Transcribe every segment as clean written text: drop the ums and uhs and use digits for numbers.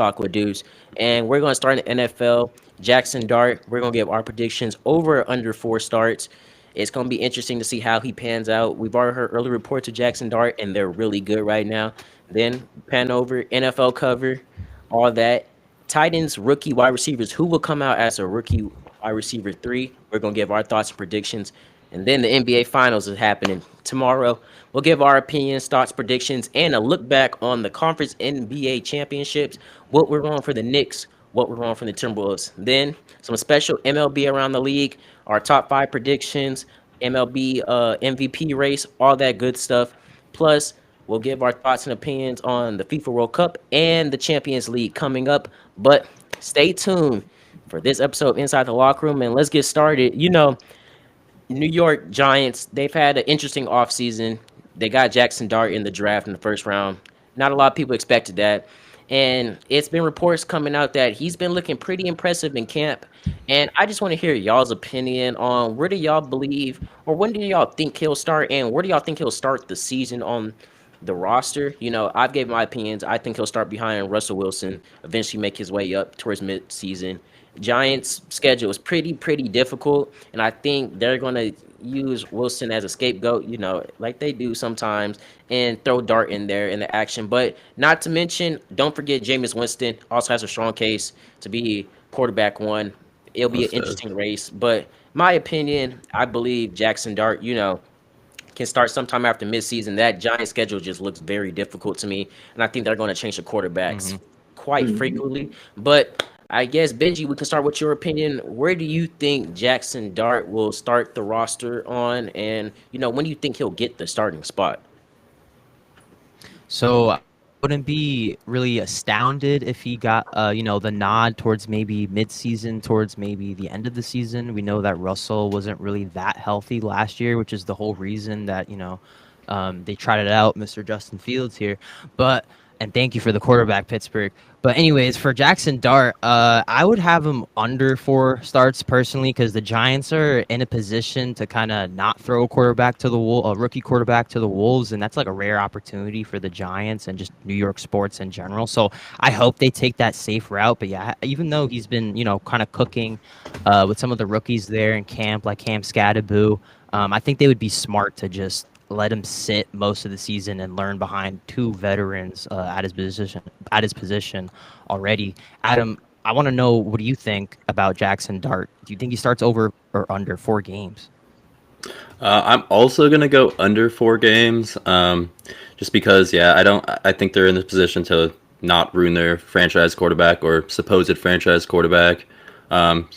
Talk with Dudes. And we're going to start in the NFL. Jackson Dart, we're going to give our predictions over or under 4 starts. It's going to be interesting to see how he pans out. We've already heard early reports of Jackson Dart, and they're really good right now. Then pan over, NFL cover, all that. Titans, rookie wide receivers, who will come out as a rookie wide receiver 3. We're going to give our thoughts and predictions. And then the NBA Finals is happening tomorrow. We'll give our opinions, thoughts, predictions, and a look back on the conference NBA championships, what we're on for the Knicks, what we're on for the Timberwolves. Then some special MLB around the league, our top 5 predictions, MLB MVP race, all that good stuff. Plus, we'll give our thoughts and opinions on the FIFA World Cup and the Champions League coming up. But stay tuned for this episode of Inside the Locker Room, and let's get started. New York Giants, they've had an interesting offseason. They got Jackson Dart in the draft in the first round. Not a lot of people expected that. And it's been reports coming out that he's been looking pretty impressive in camp. And I just want to hear y'all's opinion on where do y'all believe or when do y'all think he'll start and where do y'all think he'll start the season on the roster. I've gave my opinions. I think he'll start behind Russell Wilson, eventually make his way up towards mid-season. Giants' schedule is pretty difficult, and I think they're going to use Wilson as a scapegoat, like they do sometimes, and throw Dart in there in the action. But not to mention, don't forget Jameis Winston also has a strong case to be quarterback 1. It'll be an Most of. interesting race, but my opinion, I believe Jackson Dart, can start sometime after midseason. That Giant schedule just looks very difficult to me, and I think they're going to change the quarterbacks Mhm. quite frequently. But I guess Benji, we can start with your opinion. Where do you think Jackson Dart will start the roster on, and when do you think he'll get the starting spot? So I wouldn't be really astounded if he got, the nod towards maybe mid-season, towards maybe the end of the season. We know that Russell wasn't really that healthy last year, which is the whole reason that, they tried it out, Mr. Justin Fields here. But and thank you for the quarterback, Pittsburgh. But anyways, for Jackson Dart, I would have him under 4 starts personally because the Giants are in a position to kind of not throw a rookie quarterback to the Wolves, and that's like a rare opportunity for the Giants and just New York sports in general. So I hope they take that safe route. But yeah, even though he's been kind of cooking with some of the rookies there in camp, like Cam Scadaboo, I think they would be smart to just let him sit most of the season and learn behind 2 veterans at his position already. Adam, I want to know, what do you think about Jackson Dart? Do you think he starts over or under 4 games? I'm also gonna go under 4 games, just because, yeah, I don't. I think they're in the position to not ruin their franchise quarterback or supposed franchise quarterback. Um,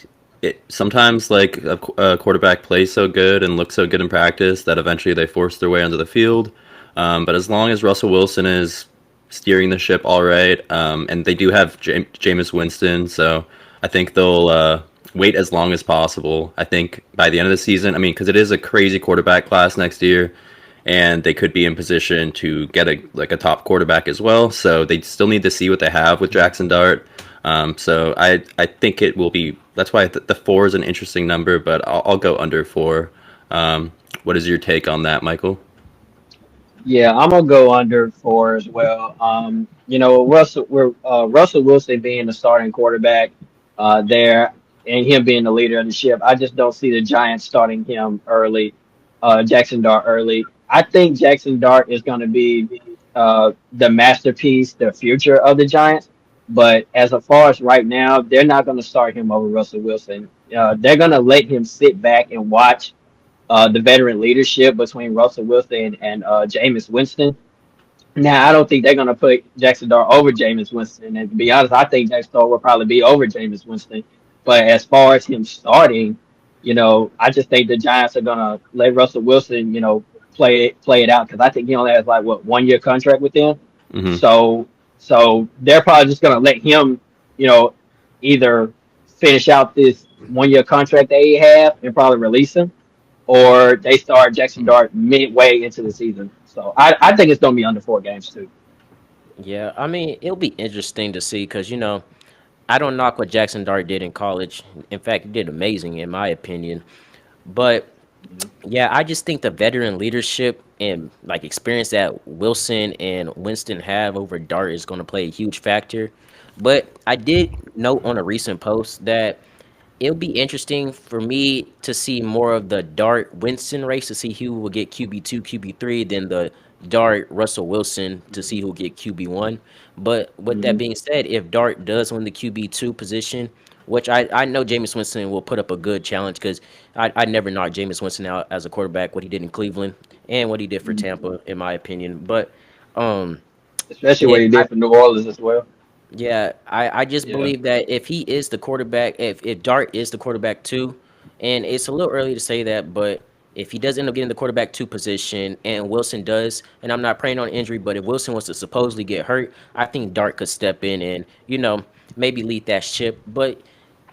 sometimes like a quarterback plays so good and looks so good in practice that eventually they force their way onto the field. But as long as Russell Wilson is steering the ship all right, and they do have Jameis Winston, so I think they'll wait as long as possible. I think by the end of the season, I mean, because it is a crazy quarterback class next year, and they could be in position to get a top quarterback as well. So they still need to see what they have with Jackson Dart. So I think it will be. That's why the 4 is an interesting number, but I'll go under 4. What is your take on that, Michael? Yeah, I'm gonna go under 4 as well. Russell Wilson being the starting quarterback there and him being the leader of the ship. I just don't see the Giants starting him early, Jackson Dart early. I think Jackson Dart is gonna be the masterpiece, the future of the Giants. But as far as right now, they're not gonna start him over Russell Wilson. They're gonna let him sit back and watch the veteran leadership between Russell Wilson and Jameis Winston. Now, I don't think they're going to put Jackson Dart over Jameis Winston. And to be honest, I think Jackson Dart will probably be over Jameis Winston. But as far as him starting, I just think the Giants are going to let Russell Wilson, play it out because I think he only has like what 1 year contract with them. Hmm. So so they're probably just going to let him, you know, either finish out this 1 year contract they have and probably release him or they start Jackson Dart midway into the season. So I think it's going to be under 4 games too. Yeah, I mean, it'll be interesting to see because, I don't knock what Jackson Dart did in college. In fact, he did amazing, in my opinion. But yeah, I just think the veteran leadership and like experience that Wilson and Winston have over Dart is going to play a huge factor. But I did note on a recent post that it'll be interesting for me to see more of the Dart Winston race to see who will get QB2, QB3, than the Dart Russell Wilson to see who will get QB1. But with that Hmm. being said, if Dart does win the QB2 position, which I know Jameis Winston will put up a good challenge because I never knocked Jameis Winston out as a quarterback, what he did in Cleveland and what he did for Tampa, in my opinion. But um, Especially what it, he did for New Orleans as well. yeah, I just Yeah. believe that if he is the quarterback, if Dart is the quarterback too, and it's a little early to say that, but if he does end up getting the quarterback two position and Wilson does, and I'm not praying on injury, but if Wilson was to supposedly get hurt, I think Dart could step in and, maybe lead that ship. But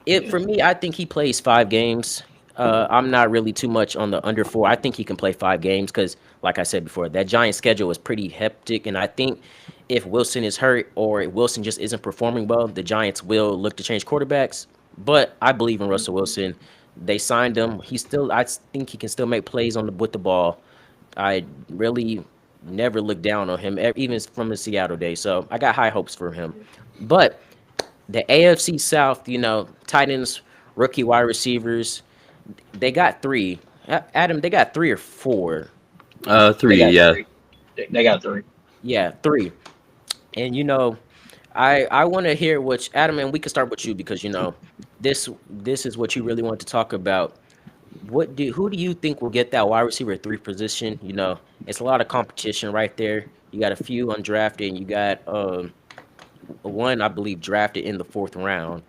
it Yeah. for me, I think he plays 5 games. I'm not really too much on the under four. I think he can play 5 games because, like I said before, that Giant schedule is pretty hectic, and I think if Wilson is hurt or if Wilson just isn't performing well, the Giants will look to change quarterbacks. But I believe in Russell Wilson. They signed him. I think he can still make plays with the ball. I really never looked down on him, even from the Seattle days. So I got high hopes for him. But the AFC South, Titans rookie wide receivers, they got three. Adam, they got three or four. They Three, got yeah. three. They got three. Yeah, three. And I want to hear which Adam, and we can start with you because this is what you really want to talk about. Who do you think will get that wide receiver three position? It's a lot of competition right there. You got a few undrafted, and you got one I believe drafted in the fourth round.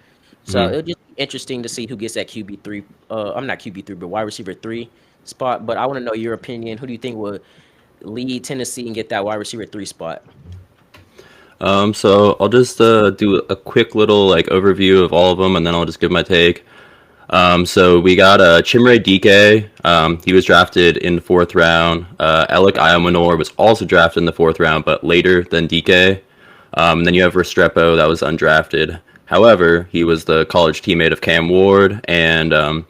So Mhm. it'll just be interesting to see who gets that QB3. I'm not QB3, but wide receiver three spot. But I want to know your opinion. Who do you think will lead Tennessee and get that wide receiver three spot? So I'll just do a quick little like overview of all of them, and then I'll just give my take. So we got Chimere DK. He was drafted in the fourth round. Alec Iomanor was also drafted in the fourth round, but later than DK. And then you have Restrepo that was undrafted. However, he was the college teammate of Cam Ward, and I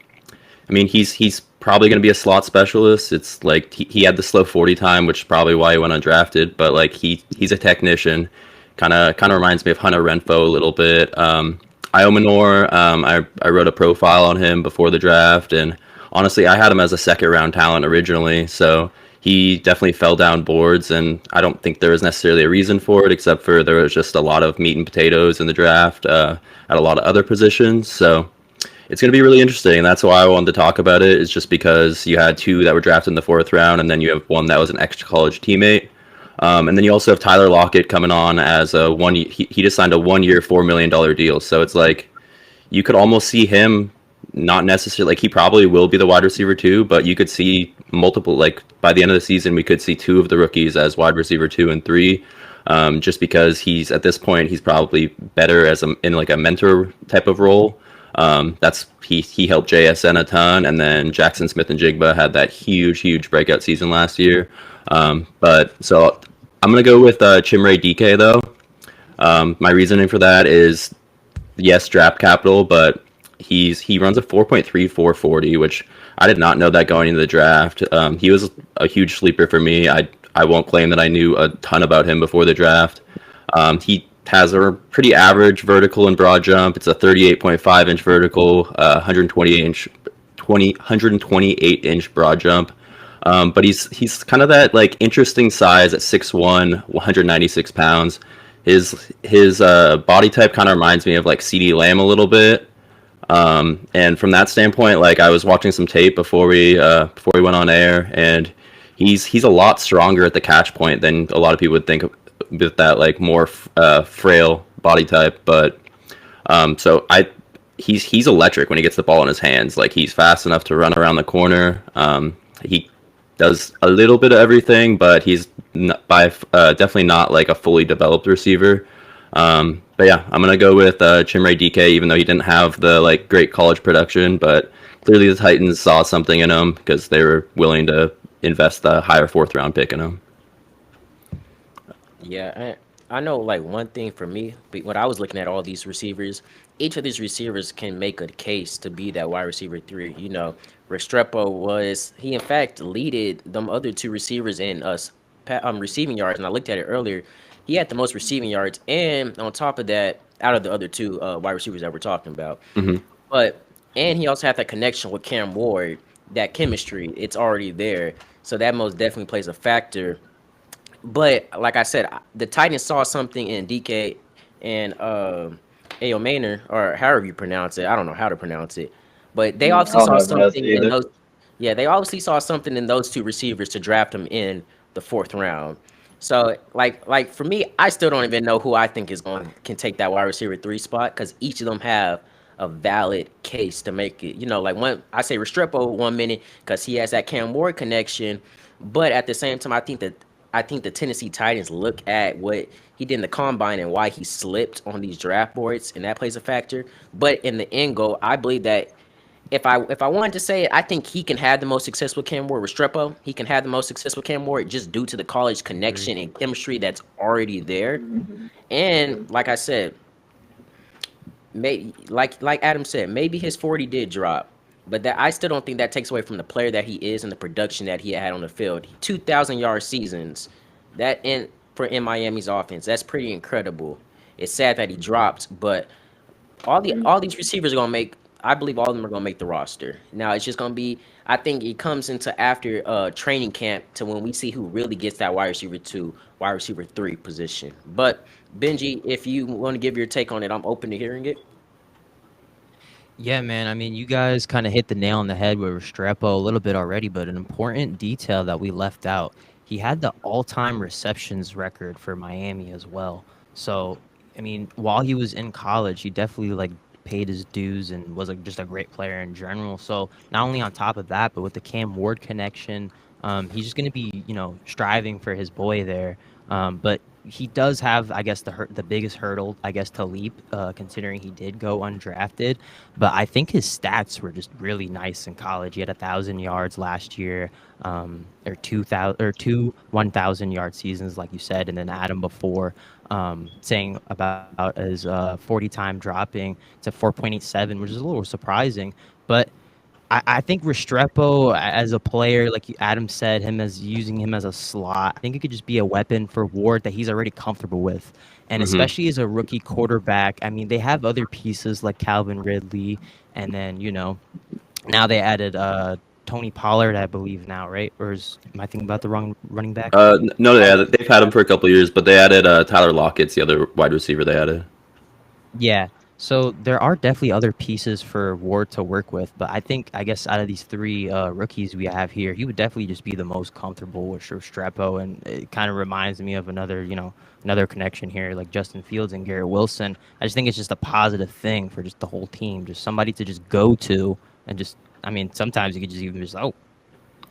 mean he's probably going to be a slot specialist. It's like he had the slow 40 time, which is probably why he went undrafted. But like he's a technician. Kind of reminds me of Hunter Renfro a little bit. Iomanor, I wrote a profile on him before the draft, and honestly, I had him as a second round talent originally, so he definitely fell down boards, and I don't think there was necessarily a reason for it, except for there was just a lot of meat and potatoes in the draft at a lot of other positions, so it's going to be really interesting, and that's why I wanted to talk about it, is just because you had two that were drafted in the fourth round, and then you have one that was an extra college teammate. And then you also have Tyler Lockett coming on as a one. He just signed a 1 year, $4 million deal. So it's like you could almost see him not necessarily like he probably will be the wide receiver too, but you could see multiple like by the end of the season we could see two of the rookies as wide receiver 2 and 3. Just because he's at this point he's probably better as in like a mentor type of role. That's he helped JSN a ton, and then Jackson Smith and Jigba had that huge breakout season last year. But so I'm gonna go with Chimere DK though. My reasoning for that is yes, draft capital, but he runs a 4.3440, which I did not know that going into the draft. He was a huge sleeper for me. I won't claim that I knew a ton about him before the draft. He has a pretty average vertical and broad jump. It's a 38.5 inch vertical, 128 inch broad jump. But he's kind of that like interesting size at 6'1", 196 pounds. His body type kind of reminds me of like CD Lamb a little bit. And from that standpoint, like I was watching some tape before we went on air, and he's a lot stronger at the catch point than a lot of people would think with that like more frail body type. But so he's electric when he gets the ball in his hands. Like he's fast enough to run around the corner. He does a little bit of everything, but he's definitely not like a fully developed receiver. But yeah, I'm gonna go with Chimere DK, even though he didn't have the like great college production, but clearly the Titans saw something in him because they were willing to invest the higher fourth round pick in him. Yeah, I know like one thing for me, when I was looking at all these receivers, each of these receivers can make a case to be that wide receiver three. Restrepo he in fact leaded them other two receivers in receiving yards, and I looked at it earlier. he had the most receiving yards, and on top of that, out of the other two wide receivers that we're talking about, Hmm. but and he also had that connection with Cam Ward, that chemistry. It's already there, so that most definitely plays a factor. But like I said, the Titans saw something in DK and Ayo Maynor, or however you pronounce it. I don't know how to pronounce it, but they Yeah, I obviously don't saw know if that's something in either. those. Yeah, they obviously saw something in those two receivers to draft them in the fourth round. So like for me, I still don't even know who I think is going can take that wide receiver three spot because each of them have a valid case to make it. You know, like one I say Restrepo 1 minute because he has that Cam Ward connection, but at the same time, I think the Tennessee Titans look at what he did in the combine and why he slipped on these draft boards, and that plays a factor. But in the end goal, I believe that if I wanted to say it, I think he can have the most success with Cam Ward. Restrepo, he can have the most success with Cam Ward just due to the college Agree. connection and chemistry that's already there. Mhm. And like I said, like Adam said, maybe his 40 did drop, but that I still don't think that takes away from the player that he is and the production that he had on the field. 2,000 yard seasons, that in Miami's offense, that's pretty incredible. It's sad that he dropped, but all these receivers are gonna make. I believe all of them are gonna make the roster. Now it's just gonna be. I think it comes into after training camp to when we see who really gets that wide receiver two, wide receiver three position. But Benji, if you want to give your take on it, I'm open to hearing it. Yeah, man. I mean, you guys kind of hit the nail on the head with Restrepo a little bit already, but an important detail that we left out, he had the all-time receptions record for Miami as well. So, I mean, while he was in college, he definitely like paid his dues and was like just a great player in general. So, not only on top of that, but with the Cam Ward connection, he's just going to be, striving for his boy there. But he does have, I guess, the biggest hurdle, I guess, to leap, considering he did go undrafted. But I think his stats were just really nice in college. He had 1,000 yards last year, or 2,000 or two 1,000 yard seasons, like you said, and then Adam before saying about his 40 time dropping to 4.87, which is a little surprising. But I think Restrepo as a player, like Adam said, him as using him as a slot, I think it could just be a weapon for Ward that he's already comfortable with. And Hmm. especially as a rookie quarterback, I mean, they have other pieces like Calvin Ridley, and then, now they added Tony Pollard, I believe now, right? Am I thinking about the wrong running back? No, they've had him for a couple of years, but they added Tyler Lockett's the other wide receiver they added. Yeah. So there are definitely other pieces for Ward to work with, but I guess out of these three rookies we have here, he would definitely just be the most comfortable with Restrepo, and it kind of reminds me of another connection here, like Justin Fields and Garrett Wilson. I just think it's just a positive thing for just the whole team, just somebody to just go to, and just, I mean, sometimes you could just even just, oh,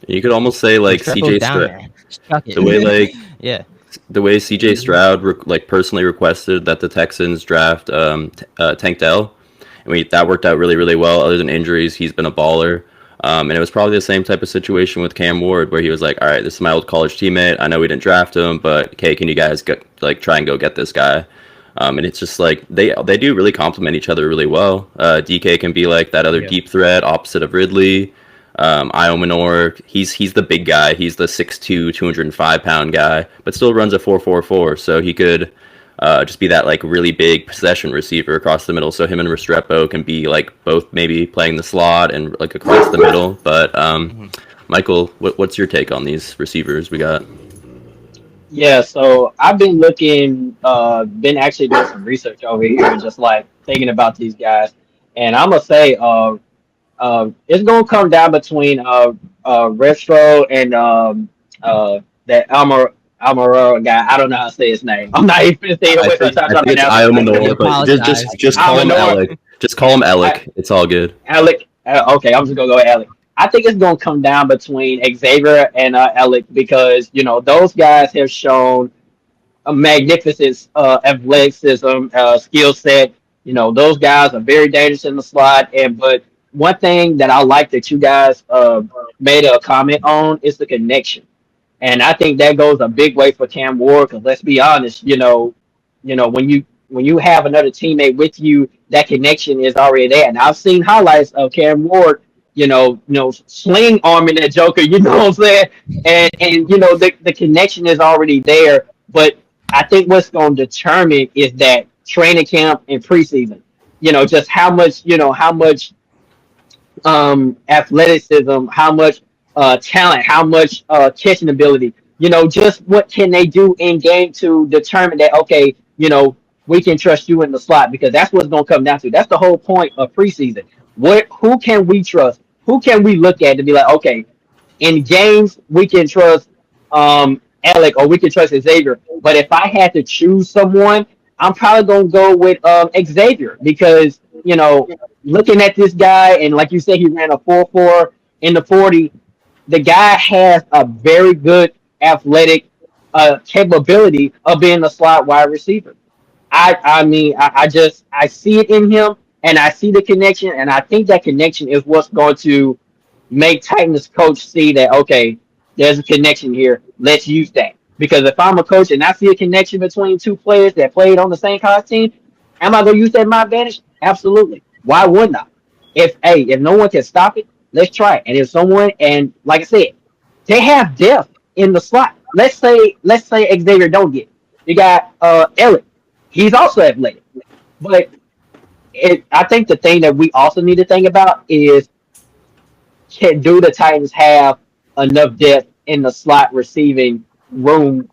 You could almost say like Restrepo's CJ down Stroud, there, just chuck the way it. like Yeah. the way CJ Stroud like personally requested that the Texans draft Tank Dell. I mean that worked out really really well. Other than injuries, he's been a baller. And it was probably the same type of situation with Cam Ward, where he was like, "All right, this is my old college teammate. I know we didn't draft him, but okay, can you guys try and go get this guy?" And it's just like they do really complement each other really well. DK can be like that other Yeah. deep threat opposite of Ridley. Io Manor, he's the big guy. He's the 6'2", 205-pound guy, but still runs a 4.44. So he could just be that like really big possession receiver across the middle. So him and Restrepo can be like both maybe playing the slot and like across the middle. But Mhm. Michael, what's your take on these receivers we got? Yeah, so I've been been actually doing some research over here, just like thinking about these guys, and I'm gonna say, it's gonna come down between Retro and that Almaro guy. I don't know how to say his name. I'm not even gonna say it with trying I to think it's pronounce it. Io We Manor, but apologize. just call him Almanor, Alec. Just call him Alec. It's all good. Alec. Okay, I'm just gonna go with Alec. I think it's gonna come down between Xavier and Alec because those guys have shown a magnificent athleticism, skill set. Those guys are very dangerous in the slot. But one thing that I like that you guys made a comment on is the connection. And I think that goes a big way for Cam Ward. Because let's be honest, when you have another teammate with you, that connection is already there. And I've seen highlights of Cam Ward, sling arming that Joker. You know what I'm saying? And the connection is already there. But I think what's going to determine is that training camp and preseason. Just how much athleticism, how much talent, how much catching ability. Just what can they do in game to determine that, okay, we can trust you in the slot, because that's what's going to come down to. That's the whole point of preseason. Who can we trust? Who can we look at to be like, okay, in games we can trust Alec, or we can trust Xavier. But if I had to choose someone, I'm probably gonna go with Xavier, because looking at this guy, and like you said, he ran a 4.4 in the 40. The guy has a very good athletic capability of being a slot wide receiver. I see it in him, and I see the connection, and I think that connection is what's going to make Titans coach see that, okay, there's a connection here. Let's use that. Because if I'm a coach and I see a connection between two players that played on the same college team, am I gonna use that in my advantage? Absolutely. Why wouldn't I? If no one can stop it, let's try it. And if someone, and like I said, they have depth in the slot. Let's say Xavier don't get it. You got Eric. He's also athletic. But I think the thing that we also need to think about is, do the Titans have enough depth in the slot receiving room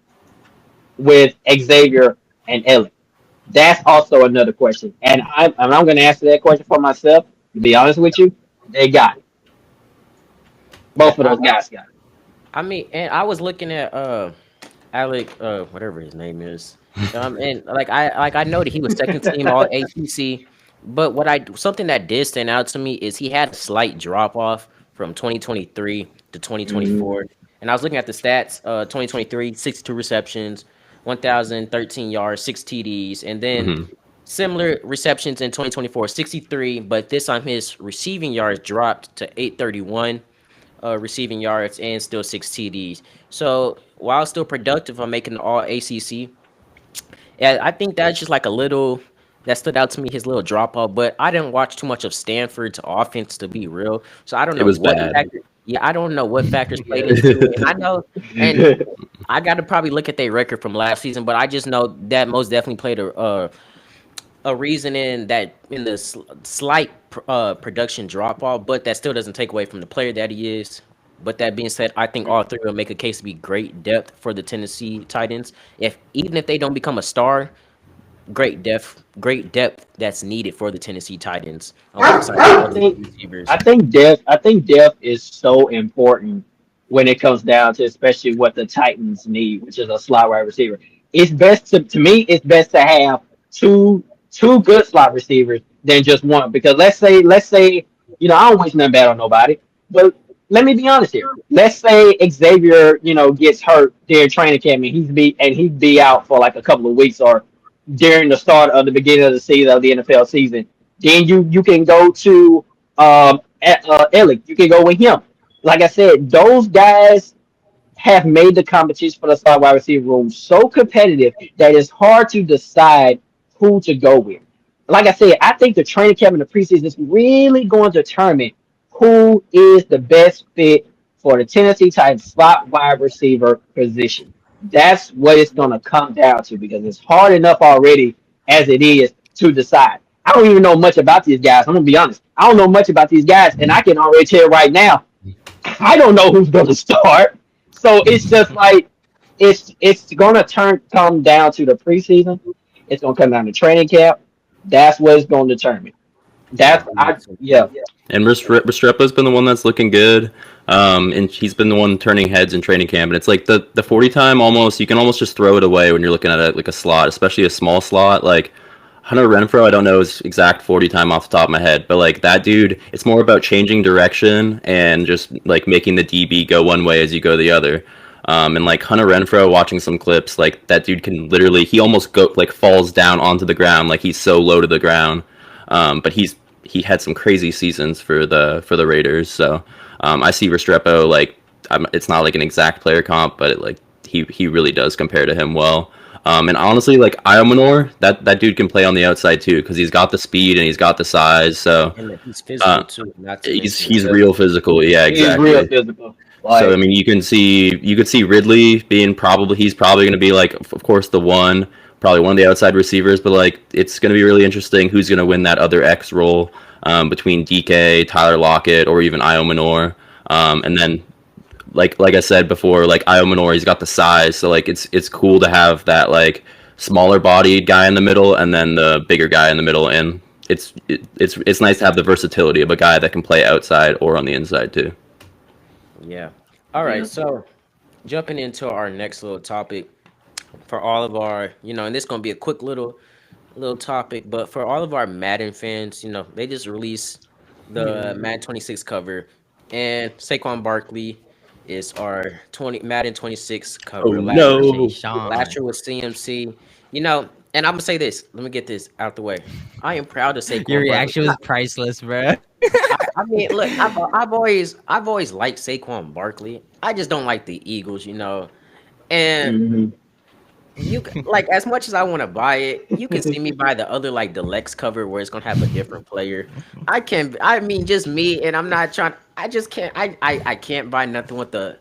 with Xavier and Elliott? That's also another question. And I'm going to answer that question for myself. To be honest with you, they got it. Yeah, Both of those guys got it. I mean, and I was looking at Alec, whatever his name is, and like I know that he was second team All ACC, but something that did stand out to me is he had a slight drop off from 2023 to Mm-hmm. 2024, and I was looking at the stats. 2023, 62 receptions, 1,013 yards, 6 TDs, and then Hmm. similar receptions in 2024, 63, but this time his receiving yards dropped to 831 receiving yards and still 6 TDs. So while still productive on making the All ACC, yeah, I think that's just like a little that stood out to me, his little drop off. But I didn't watch too much of Stanford's offense to be real, so I don't It know was what bad. factor. Yeah, I don't know what factors played into it, and It I know, and I got to probably look at their record from last season, but I just know that most definitely played a reason in that in the slight production drop off, but that still doesn't take away from the player that he is. But that being said, I think all three will make a case to be great depth for the Tennessee Titans. If even if they don't become a star, great depth that's needed for the Tennessee Titans alongside the I other think receivers. I think depth is so important when it comes down to especially what the Titans need, which is a slot wide receiver. To me, it's best to have two good slot receivers than just one. Because let's say I don't wish nothing bad on nobody, but let me be honest here. Let's say Xavier gets hurt during training camp, and he'd be out for like a couple of weeks, or during the start of the beginning of the season of the NFL season. Then you can go to Ellick. You can go with him. Like I said, those guys have made the competition for the slot wide receiver room so competitive that it's hard to decide who to go with. Like I said, I think the training camp in the preseason is really going to determine who is the best fit for the Tennessee Titans slot wide receiver position. That's what it's going to come down to, because it's hard enough already as it is to decide. I don't even know much about these guys. I'm going to be honest. I don't know much about these guys, and I can already tell right now I don't know who's going to start. So it's just like it's going to come down to the preseason. It's going to come down to training camp. That's what it's going to determine. Yeah, That's that I makes sense. yeah. And Restrepo's been the one that's looking good. And he's been the one turning heads in training camp. And it's like the 40 time almost, you can almost just throw it away when you're looking at like a slot, especially a small slot. Like Hunter Renfro, I don't know his exact 40 time off the top of my head, but like that dude, it's more about changing direction and just like making the DB go one way as you go the other. And like Hunter Renfro, watching some clips, like that dude can literally, he almost go like falls down onto the ground, like he's so low to the ground. But he had some crazy seasons for the Raiders. So I see Restrepo like it's not like an exact player comp, but like he really does compare to him well. And honestly, like Iomanor, that dude can play on the outside too because he's got the speed and he's got the size. So And he's physical too, not to he's mention. he's real physical. Yeah, He's real exactly. physical. So I Like, mean, you could see Ridley being he's probably going to be like, of course, the one, probably one of the outside receivers, but like it's going to be really interesting who's going to win that other X role between DK, Tyler Lockett, or even Io Manor. And then like I said before, like Io Manor, he's got the size, so like it's cool to have that like smaller bodied guy in the middle and then the bigger guy in the middle, and it's nice to have the versatility of a guy that can play outside or on the inside too. Yeah. All right. yeah. So jumping into our next little topic for all of our, and this gonna be a quick little topic, but for all of our Madden fans, they just released the Madden 26 cover, and Saquon Barkley is our 20 Madden 26 Oh cover. no! Last Sean. year was CMC, and I'm gonna say this. Let me get this out the way. I am proud of Your Saquon Barkley. reaction was priceless, bro. I mean, look, I've always liked Saquon Barkley. I just don't like the Eagles, and Hmm. like as much as I want to buy it, you can see me buy the other like deluxe cover where it's gonna have a different player. I mean, just me, and I'm not trying. I just can't. I can't buy nothing with the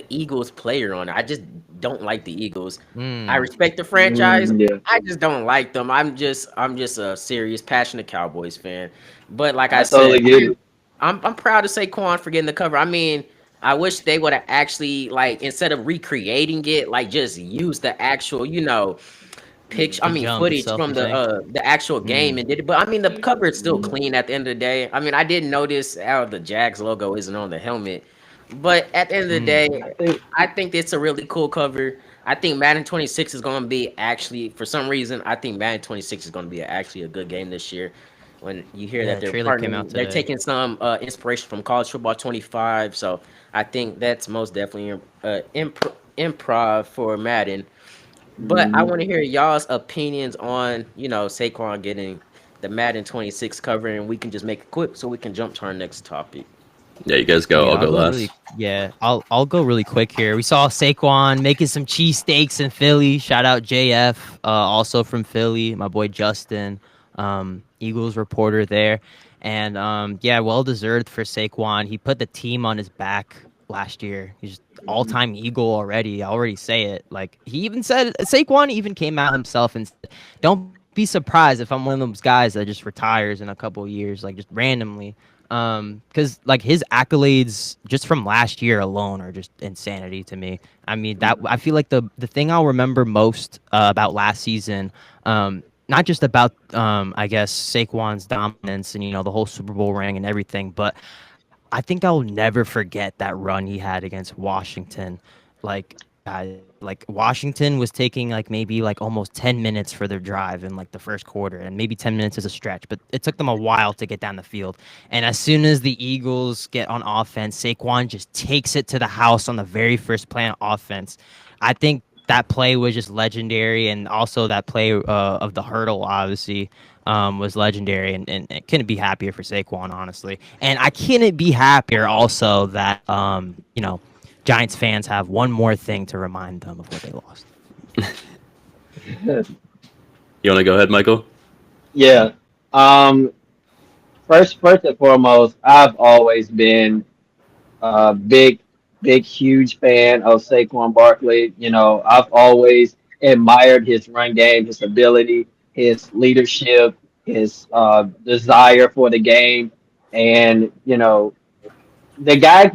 Eagles player on it. I just don't like the Eagles. I Mm. respect the franchise. Yeah, I just don't like them. I'm just a serious, passionate Cowboys fan. But like I I said, totally get it. I'm proud of Saquon for getting the cover. I mean, I wish they would have actually like instead of recreating it, like just use the actual, picture. I The mean, jump footage itself, from you say? the actual game Mm. and did it. But I mean, the cover is still Mhm. clean at the end of the day. I mean, I didn't notice how the Jags logo isn't on the helmet, but at the end of the day, Mm. I think, I think it's a really cool cover. I think Madden 26 is going to be actually, for some reason, I think Madden 26 is going to be actually a good game this year. When you hear that Yeah, they're trailer came out partnering, they're today. taking some inspiration from College Football 25. So I think that's most definitely improv for Madden. But I mhm. want to hear y'all's opinions on, Saquon getting the Madden 26 cover, and we can just make it quick so we can jump to our next topic. Yeah, you guys go. Yeah, I'll I'll go go last. really. Yeah, I'll go really quick here. We saw Saquon making some cheesesteaks in Philly. Shout out JF, also from Philly. My boy Justin, Eagles reporter there, and yeah, well deserved for Saquon. He put the team on his back last year. He's all time Eagle already. I already say it. Like he even said, Saquon even came out himself and said, "Don't be surprised if I'm one of those guys that just retires in a couple of years, like just randomly." Because like his accolades just from last year alone are just insanity to me. I mean that I feel like the thing I'll remember most about last season, not just about I guess Saquon's dominance and the whole Super Bowl ring and everything, but I think I'll never forget that run he had against Washington. Like, like Washington was taking like maybe like almost 10 minutes for their drive in like the first quarter, and maybe 10 minutes is a stretch, but it took them a while to get down the field. And as soon as the Eagles get on offense, Saquon just takes it to the house on the very first play on offense. I think that play was just legendary, and also that play of the hurdle, obviously, was legendary, and it couldn't be happier for Saquon, honestly. And I couldn't be happier also that Giants fans have one more thing to remind them of what they lost. You want to go ahead, Michael? Yeah. Um, first and foremost, I've always been a big, huge fan of Saquon Barkley. I've always admired his run game, his ability, his leadership, his desire for the game, and the guy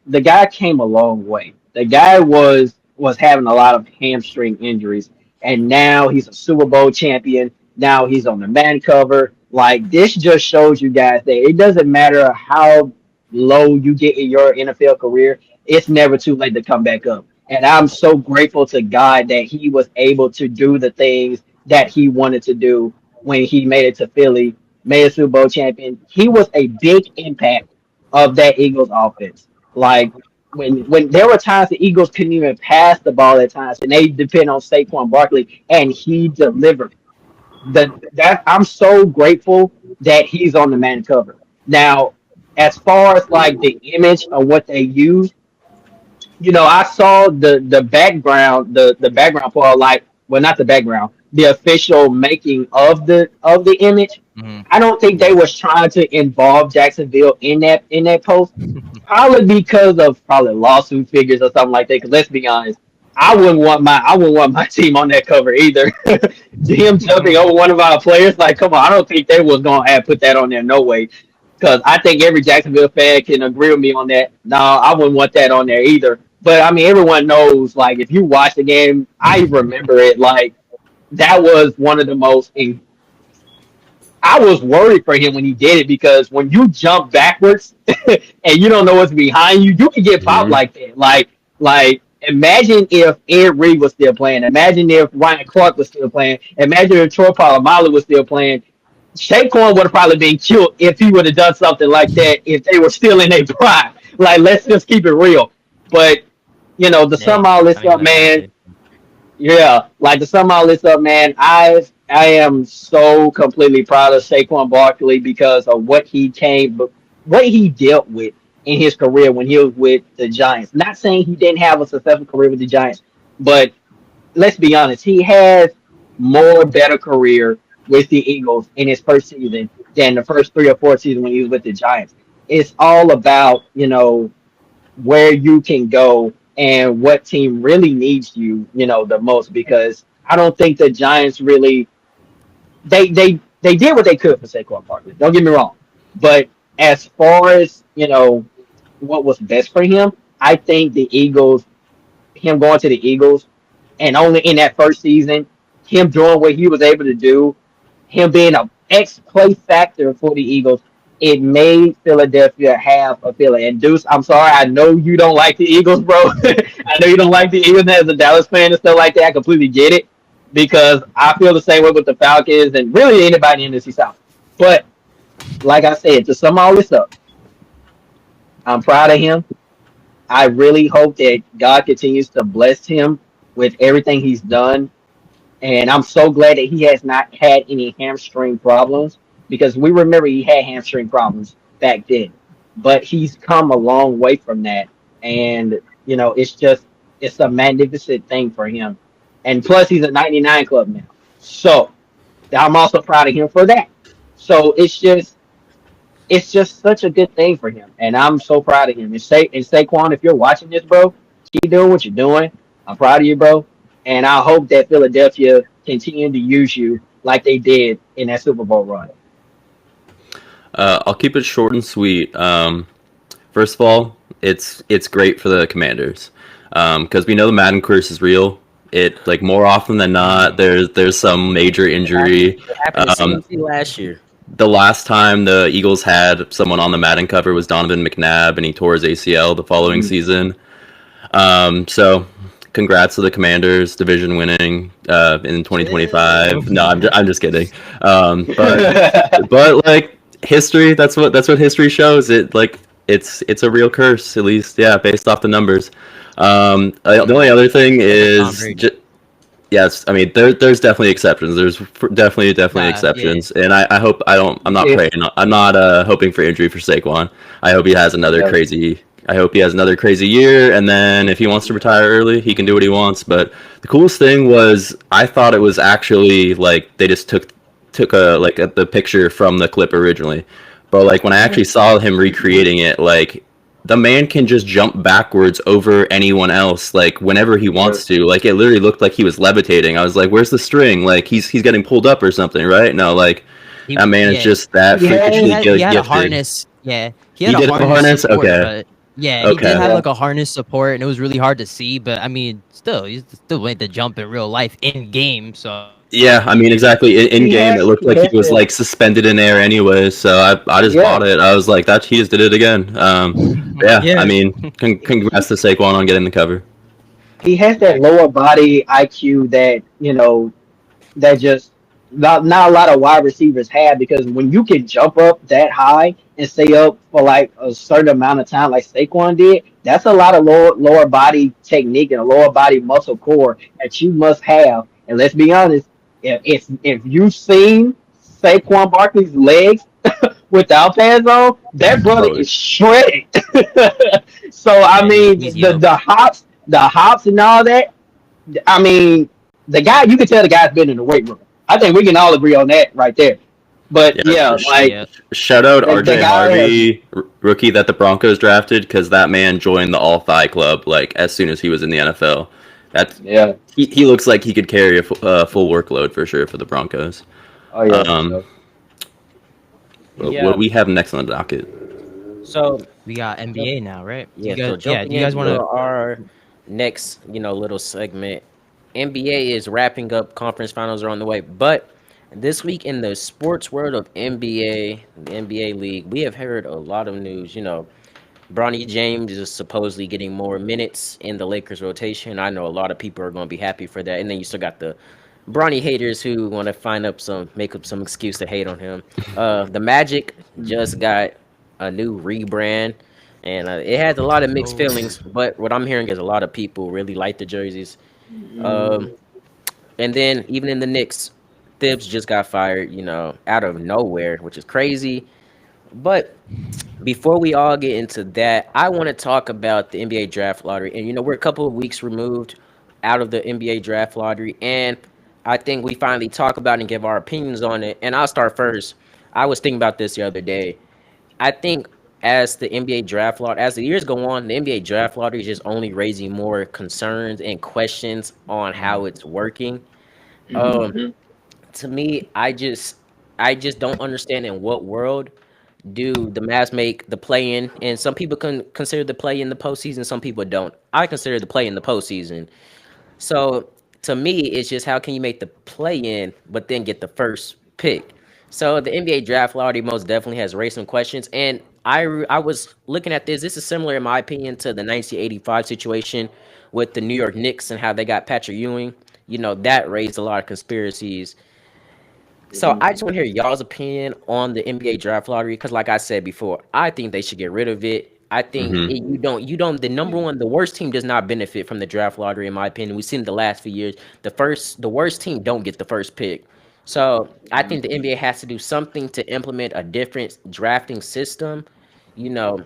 the guy came a long way. The guy was having a lot of hamstring injuries, and now he's a Super Bowl champion. Now he's on the man cover. Like, this just shows you guys that it doesn't matter how low you get in your NFL career, it's never too late to come back up. And I'm so grateful to God that he was able to do the things that he wanted to do when he made it to Philly, made a Super Bowl champion. He was a big impact of that Eagles offense. Like, when there were times the Eagles couldn't even pass the ball at times, and they depend on Saquon Barkley, and he delivered. That I'm so grateful that he's on the man cover. Now, as far as like the image of what they use, I saw the background, the background for, like, well, not the background, the official making of the image. Mm-hmm. I don't think they Yeah. was trying to involve Jacksonville in that post. probably because of probably lawsuit figures or something like that. Because let's be honest, I wouldn't want my team on that cover either. Him jumping over one of our players, like, come on, I don't think they was gonna have put that on there. No way. Because I think every Jacksonville fan can agree with me on that. No, I wouldn't want that on there either. But I mean, everyone knows, like, if you watch the game, I remember it. Like, that was one of the most I was worried for him when he did it because when you jump backwards and you don't know what's behind you, you can get popped Mhm. like that. Like imagine if Ed Reed was still playing. Imagine if Ryan Clark was still playing. Imagine if Troy Polamalu was still playing. Saquon would have probably been killed if he would have done something like that if they were still in their prime. Like, let's just keep it real. But to Yeah, sum all this I mean, up, that's man, honestly. yeah, like to sum all this up, man, I am so completely proud of Saquon Barkley because of what he dealt with in his career when he was with the Giants. Not saying he didn't have a successful career with the Giants, but let's be honest, he has more better career with the Eagles in his first season than the first 3 or 4 seasons when he was with the Giants. It's all about, where you can go and what team really needs you, the most because I don't think the Giants really they did what they could for Saquon Barkley. Don't get me wrong. But as far as, what was best for him, I think the Eagles him going to the Eagles and only in that first season, him doing what he was able to do, him being a X play factor for the Eagles, it made Philadelphia have a feeling. And Deuce, I'm sorry, I know you don't like the Eagles, bro. I know you don't like the Eagles as a Dallas fan and stuff like that. I completely get it because I feel the same way with the Falcons and really anybody in the NFC South. But like I said, to sum all this up, I'm proud of him. I really hope that God continues to bless him with everything he's done. And I'm so glad that he has not had any hamstring problems because we remember he had hamstring problems back then. But he's come a long way from that. And, it's a magnificent thing for him. And plus, he's a 99 club now. So I'm also proud of him for that. So it's just such a good thing for him, and I'm so proud of him. And Saquon, if you're watching this, bro, keep doing what you're doing. I'm proud of you, bro, and I hope that Philadelphia continue to use you like they did in that Super Bowl run. I'll keep it short and sweet. First of all, it's great for the Commanders because we know the Madden curse is real. It like more often than not, there's some major injury. It happened to Um, CMC last year. the last time the Eagles had someone on the Madden cover was Donovan McNabb, and he tore his ACL the following Mm. season. So, congrats to the Commanders, division winning in 2025. No, I'm just kidding. But like history, that's what history shows. It like it's a real curse, at least, yeah, based off the numbers. The only other thing Look at Tom is. Brady. Yes, I mean there's definitely exceptions. There's definitely Yeah. exceptions, and I hope I don't. I'm not Yeah, praying. I'm not hoping for injury for Saquon. I hope he has another yeah, crazy. I hope he has another crazy year, and then if he wants to retire early, he can do what he wants. But the coolest thing was I thought it was actually like they just took the picture from the clip originally, but like when I actually saw him recreating it, like the man can just jump backwards over anyone else like whenever he yeah. wants to. Like it literally looked like he was levitating. I was like, "Where's the string? Like he's getting pulled up or something, right?" No, like He that man is yeah. just that Yeah, He freakishly had he had a gifted. harness. Yeah, he He had a did have a harness harness. support, Okay, but yeah, he did okay. have yeah, like a harness support, and it was really hard to see. But I mean, still, he still made the jump in real life in game. So Yeah, I mean exactly. In game, it looked he like he has was that. like suspended in air anyway. So I just Yeah, bought it. I was like, that he just did it again. Yeah, I yeah, mean, congrats to Saquon on getting the cover. he has that lower body IQ that that just not a lot of wide receivers have because when you can jump up that high and stay up for like a certain amount of time, like Saquon did, that's a lot of lower body technique and a lower body muscle core that you must have. And let's be honest, if you've seen Saquon Barkley's legs without pads on, that brother Oh, is shredded. So I yeah, mean, he's the hops and all that. I mean, the guy, you can tell the guy's been in the weight room. I think we can all agree on that right there. But Yeah, yeah, like Yeah. shout out the RJ guy has. Harvey, rookie that the Broncos drafted, because that man joined the All Thigh Club like as soon as he was in the NFL. That's Yeah. he looks like he could carry a full workload for sure for the Broncos. Oh yeah, for Um, sure. what Yeah. do we have next on the docket? So We got jump, NBA now, right? Do yeah. you guys? So Yeah. jumping Do you guys want into to? our next, little segment, NBA is wrapping up. Conference finals are on the way, but this week in the sports world of NBA, the NBA league, we have heard a lot of news. Bronny James is supposedly getting more minutes in the Lakers rotation. I know a lot of people are going to be happy for that. And then you still got the Bronny haters who want to make up some excuse to hate on him. The Magic just got a new rebrand, and it has a lot of mixed Oh. feelings. But what I'm hearing is a lot of people really like the jerseys. Um, Mm, and then even in the Knicks, Thibs just got fired, out of nowhere, which is crazy. But before we all get into that, I want to talk about the NBA draft lottery. And we're a couple of weeks removed out of the NBA draft lottery, and I think we finally talk about and give our opinions on it. And I'll start first. I was thinking about this the other day. I think as the NBA draft lottery, as the years go on, the NBA draft lottery is just only raising more concerns and questions on how it's working. Um, mhm, to me, I just don't understand in what world do the Mavs make the play in, and some people can consider the play in the postseason, some people don't. I consider the play in the postseason. So to me, it's just how can you make the play in, but then get the first pick? So the NBA draft lottery most definitely has raised some questions, and I was looking at this. This is similar, in my opinion, to the 1985 situation with the New York Knicks and how they got Patrick Ewing. That raised a lot of conspiracies. So mhm, I just want to hear y'all's opinion on the NBA draft lottery because, like I said before, I think they should get rid of it. I think Hmm. you don't. The number one, the worst team does not benefit from the draft lottery, in my opinion. We've seen it the last few years. The worst team don't get the first pick. So I think the NBA has to do something to implement a different drafting system. You know,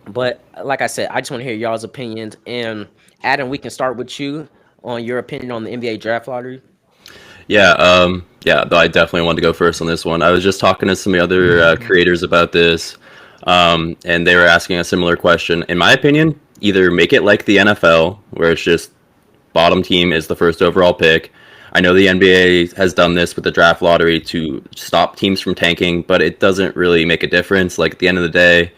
but like I said, I just want to hear y'all's opinions. And Adam, we can start with you on your opinion on the NBA draft lottery. Yeah, though I definitely want to go first on this one. I was just talking to some other creators about this, and they were asking a similar question. In my opinion, either make it like the NFL, where it's just bottom team is the first overall pick. I know the NBA has done this with the draft lottery to stop teams from tanking, but it doesn't really make a difference. Like at the end of the day,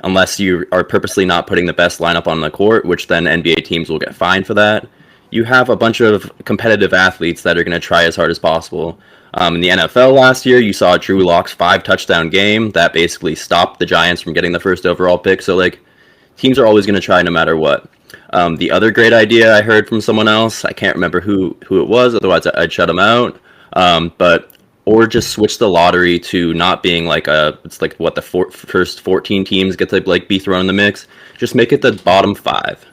unless you are purposely not putting the best lineup on the court, which then NBA teams will get fined for that. You have a bunch of competitive athletes that are going to try as hard as possible. In the NFL last year, you saw Drew Lock's 5 touchdown game that basically stopped the Giants from getting the first overall pick. So, like, teams are always going to try no matter what. The other great idea I heard from someone else, I can't remember who it was, otherwise I'd shut them out. But or just switch the lottery to not being like it's like what the first 14 teams get to like be thrown in the mix. Just make it the bottom 5.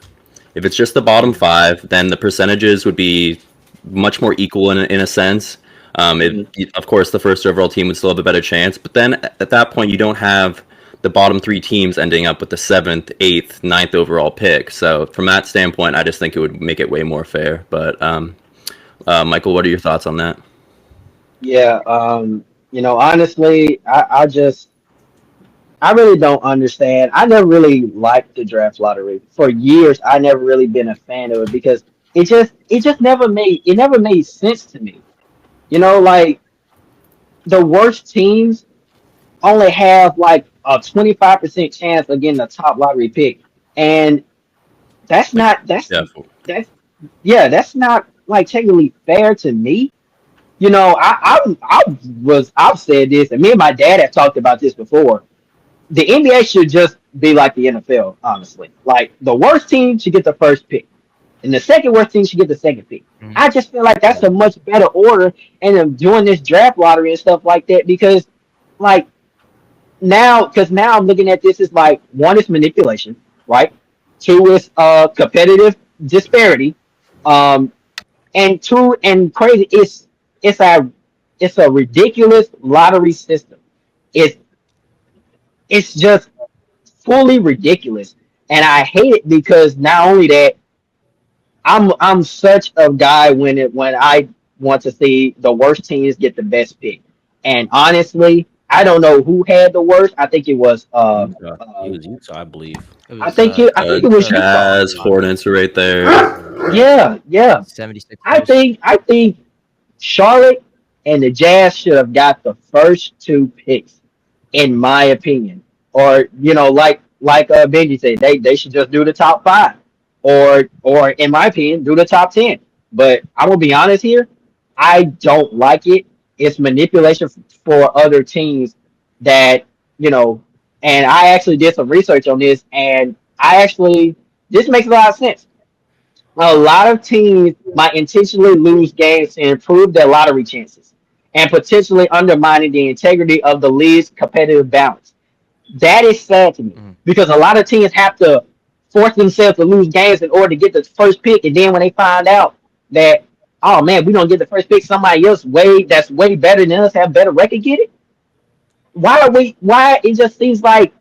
If it's just the bottom 5, then the percentages would be much more equal in a sense. mhm. Of course, the first overall team would still have a better chance, but then at that point, you don't have the bottom 3 teams ending up with the 7th, 8th, ninth overall pick. So from that standpoint, I just think it would make it way more fair. But Michael, what are your thoughts on that? Yeah. Honestly, I really don't understand. I never really liked the draft lottery for years. I never really been a fan of it because it just never made sense to me. Like the worst teams only have like a 25% chance of getting a top lottery pick, and that's Like, not that's yeah, that's yeah, that's not like technically fair to me. I've said this, and me and my dad have talked about this before. The NBA should just be like the NFL, honestly. Like the worst team should get the first pick, and the second worst team should get the second pick. Mhm. I just feel like that's a much better order, and them doing this draft lottery and stuff like that because, like now I'm looking at this as like one is manipulation, right? Two is competitive disparity, um, and two and crazy. It's a it's a ridiculous lottery system. It's it's just fully ridiculous, and I hate it because not only that, I'm such a guy when I want to see the worst teams get the best pick. And honestly, I don't know who had the worst. I think it was Utah. It was Utah, I believe. It was I think it was Utah. Jazz, Hornets are right there. Yeah, yeah. 76ers. I think Charlotte and the Jazz should have got the first two picks, in my opinion. Or like Benji said, they should just do the top five, or in my opinion, do the top 10. But I'm gonna be honest here, I don't like it. It's manipulation for other teams that you know. And I actually did some research on this, and I actually this makes a lot of sense. A lot of teams might intentionally lose games to improve their lottery chances and potentially undermining the integrity of the league's competitive balance. That is sad to me Mhm. because a lot of teams have to force themselves to lose games in order to get the first pick, and then when they find out that, oh man, we don't get the first pick, somebody else way that's way better than us have better record get it. Why are we? Why it just seems like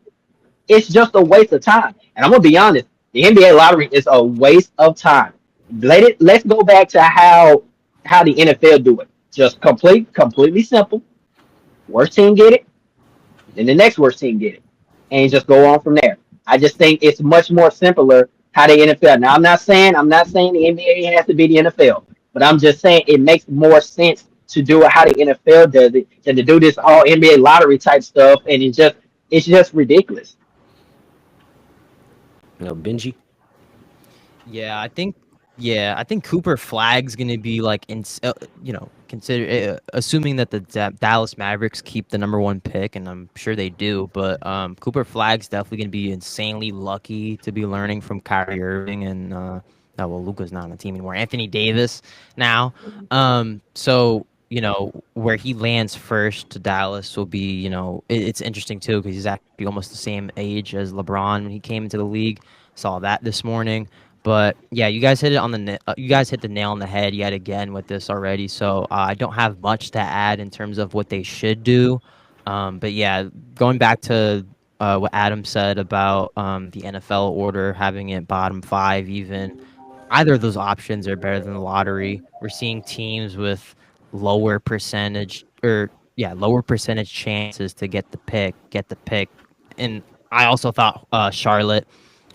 it's just a waste of time. And I'm gonna be honest, the NBA lottery is a waste of time. Let's go back to how the NFL do it. Just completely simple. Worst team get it, then the next worst team get it, and you just go on from there. I just think it's much more simpler how the NFL. Now I'm not saying the NBA has to be the NFL, but I'm just saying it makes more sense to do it how the NFL does it than to do this all NBA lottery type stuff, and it's just ridiculous. Benji. Yeah, I think. Yeah, I think Cooper Flag's gonna be like, consider assuming that the Dallas Mavericks keep the number one pick, and I'm sure they do. But Cooper Flag's definitely gonna be insanely lucky to be learning from Kyrie Irving and well, Luka's not on the team anymore. Anthony Davis now. So where he lands first to Dallas will be, it's interesting too because he's actually almost the same age as LeBron when he came into the league. Saw that this morning. But yeah, you guys hit it on you guys hit the nail on the head yet again with this already. So I don't have much to add in terms of what they should do. But yeah, going back to what Adam said about the NFL order having it bottom five, even either of those options are better than the lottery. We're seeing teams with lower percentage lower percentage chances to get the pick. And I also thought Charlotte,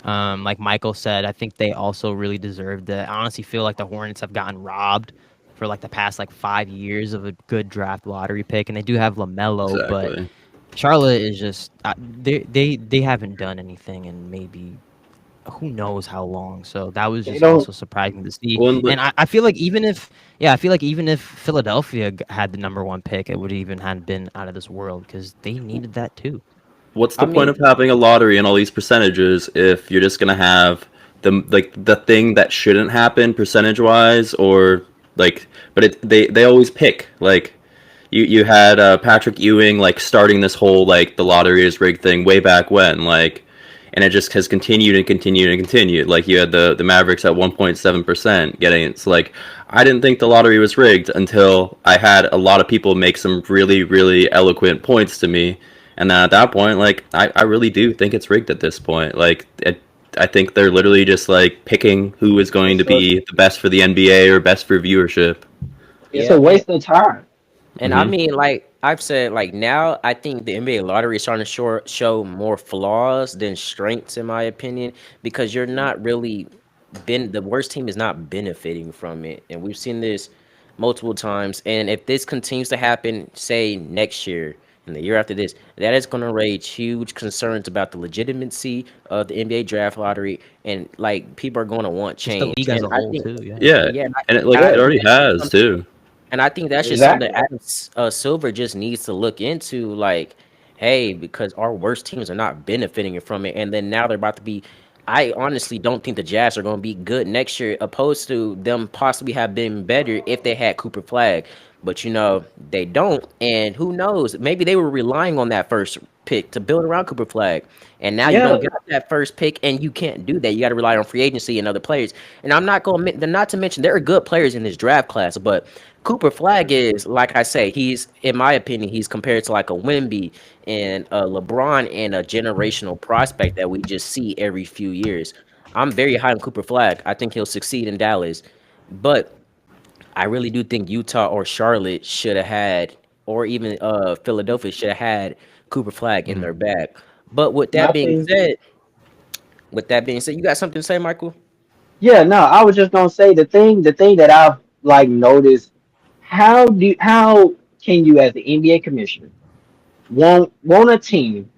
like Michael said, I think they also really deserved it. I honestly feel like the Hornets have gotten robbed for like the past like 5 years of a good draft lottery pick, and they do have Lamelo, but Exactly. Charlotte is just they haven't done anything in maybe who knows how long. So that was They just don't. also surprising to see. Well, And I feel like even if Philadelphia had the number one pick, it would even had been out of this world because they needed that too. what's I the point of mean, having a lottery and all these percentages if you're just gonna have the thing that shouldn't happen percentage wise or like but they always pick like you had Patrick Ewing like starting this whole like the lottery is rigged thing way back when like and it just has continued and continued and continued like you had the Mavericks at 1.7% getting it's like I didn't think the lottery was rigged until I had a lot of people make some really really eloquent points to me and then at that point, like, I really do think it's rigged at this point. Like, I think they're literally just, like, picking who is going to It's a be the best for the NBA or best for viewership. it's yeah, a waste of time. and I Hmm. mean, like I've said, like now I think the NBA lottery is starting to show more flaws than strengths, in my opinion, because you're not really the worst team is not benefiting from it, and we've seen this multiple times. And if this continues to happen, say next year and the year after this, that is going to raise huge concerns about the legitimacy of the NBA draft lottery, and like people are going to want Just the change. league as And a I whole think, too. Yeah. Yeah, yeah, and it, and like, I it think already that's just has, something. too. And I think that's just something that Exactly. Adam Silver just needs to look into. Like, hey, because our worst teams are not benefiting from it, and then now they're about to be. I honestly don't think the Jazz are going to be good next year, opposed to them possibly have been better if they had Cooper Flag. But they don't, and who knows? Maybe they were relying on that first pick to build around Cooper Flag, and now you don't Yeah, get that first pick, and you can't do that. You got to rely on free agency and other players. And I'm not going to, not to mention there are good players in this draft class, but Cooper Flag is, like I say, he's, in my opinion, he's compared to like a Wemby and a LeBron and a generational prospect that we just see every few years. I'm very high on Cooper Flag. I think he'll succeed in Dallas, but I really do think Utah or Charlotte should have had or even Philadelphia should have had Cooper Flag in Mhm. their bag. But My thing, with that being said, you got something to say, Michael? yeah, no, I was just gonna say the thing that I've like noticed. How can you, as the NBA commissioner, want a team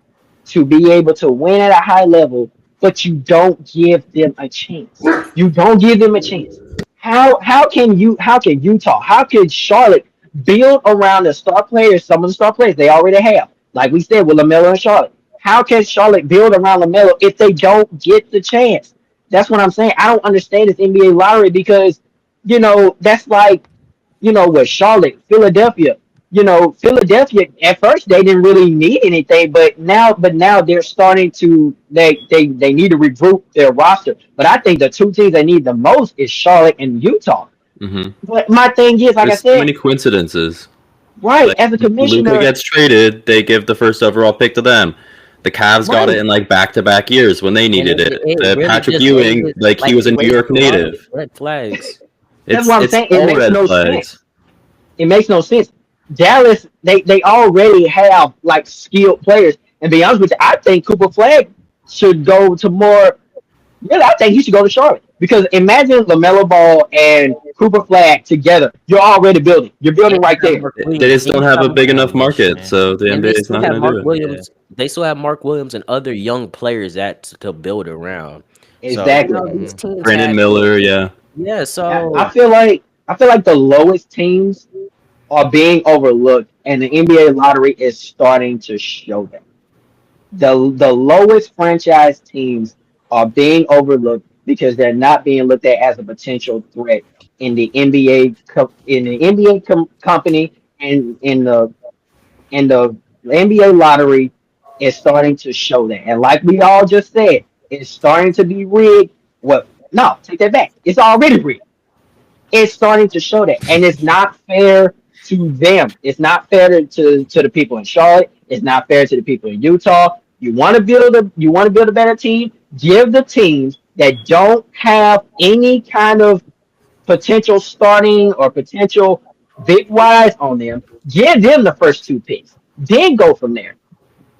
to be able to win at a high level, but you don't give them a chance. You don't give them a chance. How can Utah, how could Charlotte build around the star players, some of the star players they already have? Like we said with LaMelo and Charlotte. How can Charlotte build around LaMelo if they don't get the chance? That's what I'm saying. I don't understand this NBA lottery because, that's like, with Charlotte, Philadelphia. Philadelphia at first they didn't really need anything, but now they're starting to they need to regroup their roster. But I think the two teams they need the most is Charlotte and Utah. Hmm. But my thing is, like I There's too said, many coincidences. right, Like as a Luca commissioner, gets traded, they give the first overall pick to them. The Cavs got it right. in like back-to-back years when they And needed it. it really Patrick just it Ewing, just like he like was a it New raises York a lot of native. red flags. That's what I'm It's saying. It all makes red no flags. sense. It makes no sense. Dallas, they already have like skilled players. And be honest with you, I think Cooper Flag should go to more. Really, I think he should go to Charlotte because imagine Lamelo Ball and Cooper Flag together. You're already building. You're And building you right got there. Mark They Williams, just and don't you have got a big I enough wish, market, man. so the and they NBA is still not have going to do Mark it. Yeah. Williams. They still have Mark Williams and other young players that to build around. So Exactly. these Mhm. teams Brandon have Miller, yeah. yeah. I So feel like the lowest teams are being overlooked, and the NBA lottery is starting to show that. The lowest franchise teams are being overlooked because they're not being looked at as a potential threat in the company and in the NBA lottery is starting to show that. And like we all just said, it's starting to be rigged. Well, no, take that back. It's already rigged. It's starting to show that, and it's not fair to them. It's not fair to the people in Charlotte. It's not fair to the people in Utah. You want to build a better team. Give the teams that don't have any kind of potential starting or potential big wise on them. Give them the first two picks. Then go from there.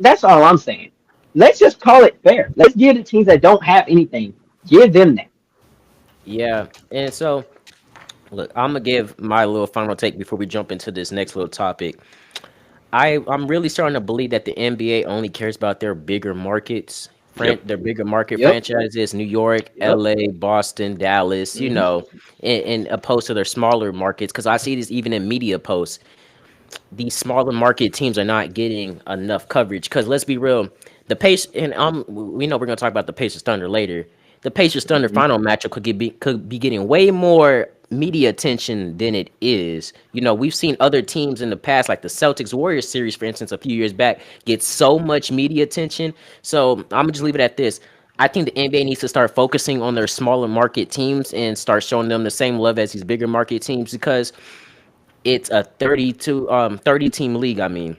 That's all I'm saying. Let's just call it fair. Let's give the teams that don't have anything. Give them that. yeah, and so look, I'm gonna give my little final take before we jump into this next little topic. I'm really starting to believe that the NBA only cares about their bigger markets, Yep. their bigger market Yep. franchises, New York, Yep. LA, Boston, Dallas, Hmm. in opposed to their smaller markets. Because I see this even in media posts. These smaller market teams are not getting enough coverage. Because let's be real, the pace and we know we're gonna talk about the Pacers Thunder later. The Pacers Thunder Hmm. final matchup could be getting way more media attention than it is. We've seen other teams in the past, like the Celtics Warriors series, for instance, a few years back, get so much media attention. So I'm gonna just leave it at this. I think the NBA needs to start focusing on their smaller market teams and start showing them the same love as these bigger market teams because it's a 30 team league. I mean,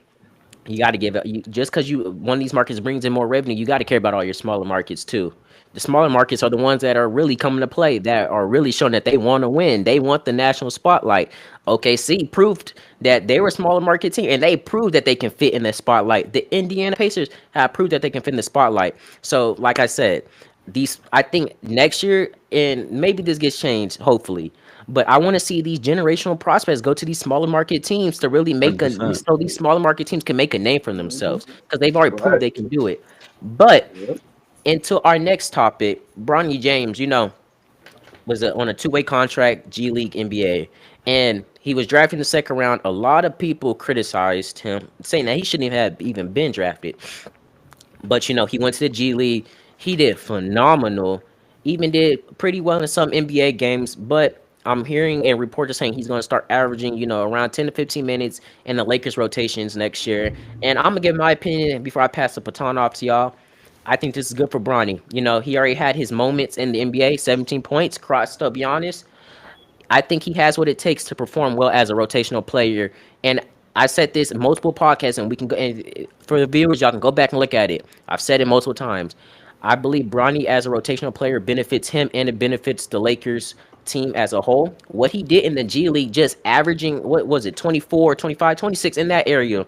you got to give it just because you one of these markets brings in more revenue. You got to care about all your smaller markets too. The smaller markets are the ones that are really coming to play, that are really showing that they want to win. They want the national spotlight. OKC proved that they were a smaller market team, and they proved that they can fit in the spotlight. The Indiana Pacers have proved that they can fit in the spotlight. So, like I said, I think next year, and maybe this gets changed, hopefully. But I want to see these generational prospects go to these smaller market teams to really make a 100%. so these smaller market teams can make a name for Hmm. themselves because they've already proved Right. they can do it. But Yep. into our next topic, Bronny James, was on a two-way contract, G League, NBA, and he was drafted in the second round. A lot of people criticized him, saying that he shouldn't even have even been drafted. But he went to the G League. He did phenomenal. Even did pretty well in some NBA games. But I'm hearing and reports saying he's going to start averaging, around 10 to 15 minutes in the Lakers rotations next year. And I'm gonna give my opinion before I pass the baton off to y'all. I think this is good for Bronny. He already had his moments in the NBA, 17 points, crossed up Giannis. I think he has what it takes to perform well as a rotational player. And I said this in multiple podcasts, and we can go. And for the viewers, y'all can go back and look at it. I've said it multiple times. I believe Bronny as a rotational player benefits him and it benefits the Lakers team as a whole. What he did in the G League, just averaging, what was it, 24, 25, 26 in that area.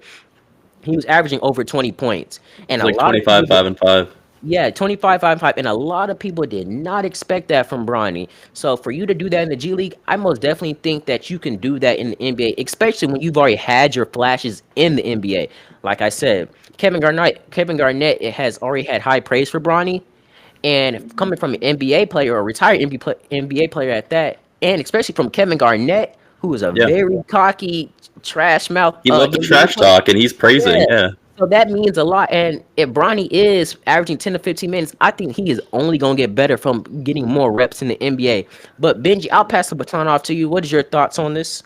He was averaging over 20 points. And It's a like lot of 25, people, 5 and 5. yeah, 25, 5, 5. And a lot of people did not expect that from Bronny. So for you to do that in the G League, I most definitely think that you can do that in the NBA, especially when you've already had your flashes in the NBA. Like I said, Kevin Garnett, it has already had high praise for Bronny. And coming from an NBA player or a retired NBA player at that, and especially from Kevin Garnett, who is a Yeah. very cocky, trash mouth He loved the NBA trash player. talk, and he's praising. Yeah. Yeah. So that means a lot. And if Bronny is averaging 10 to 15 minutes, I think he is only going to get better from getting more reps in the NBA. But Benji, I'll pass the baton off to you. What is your thoughts on this?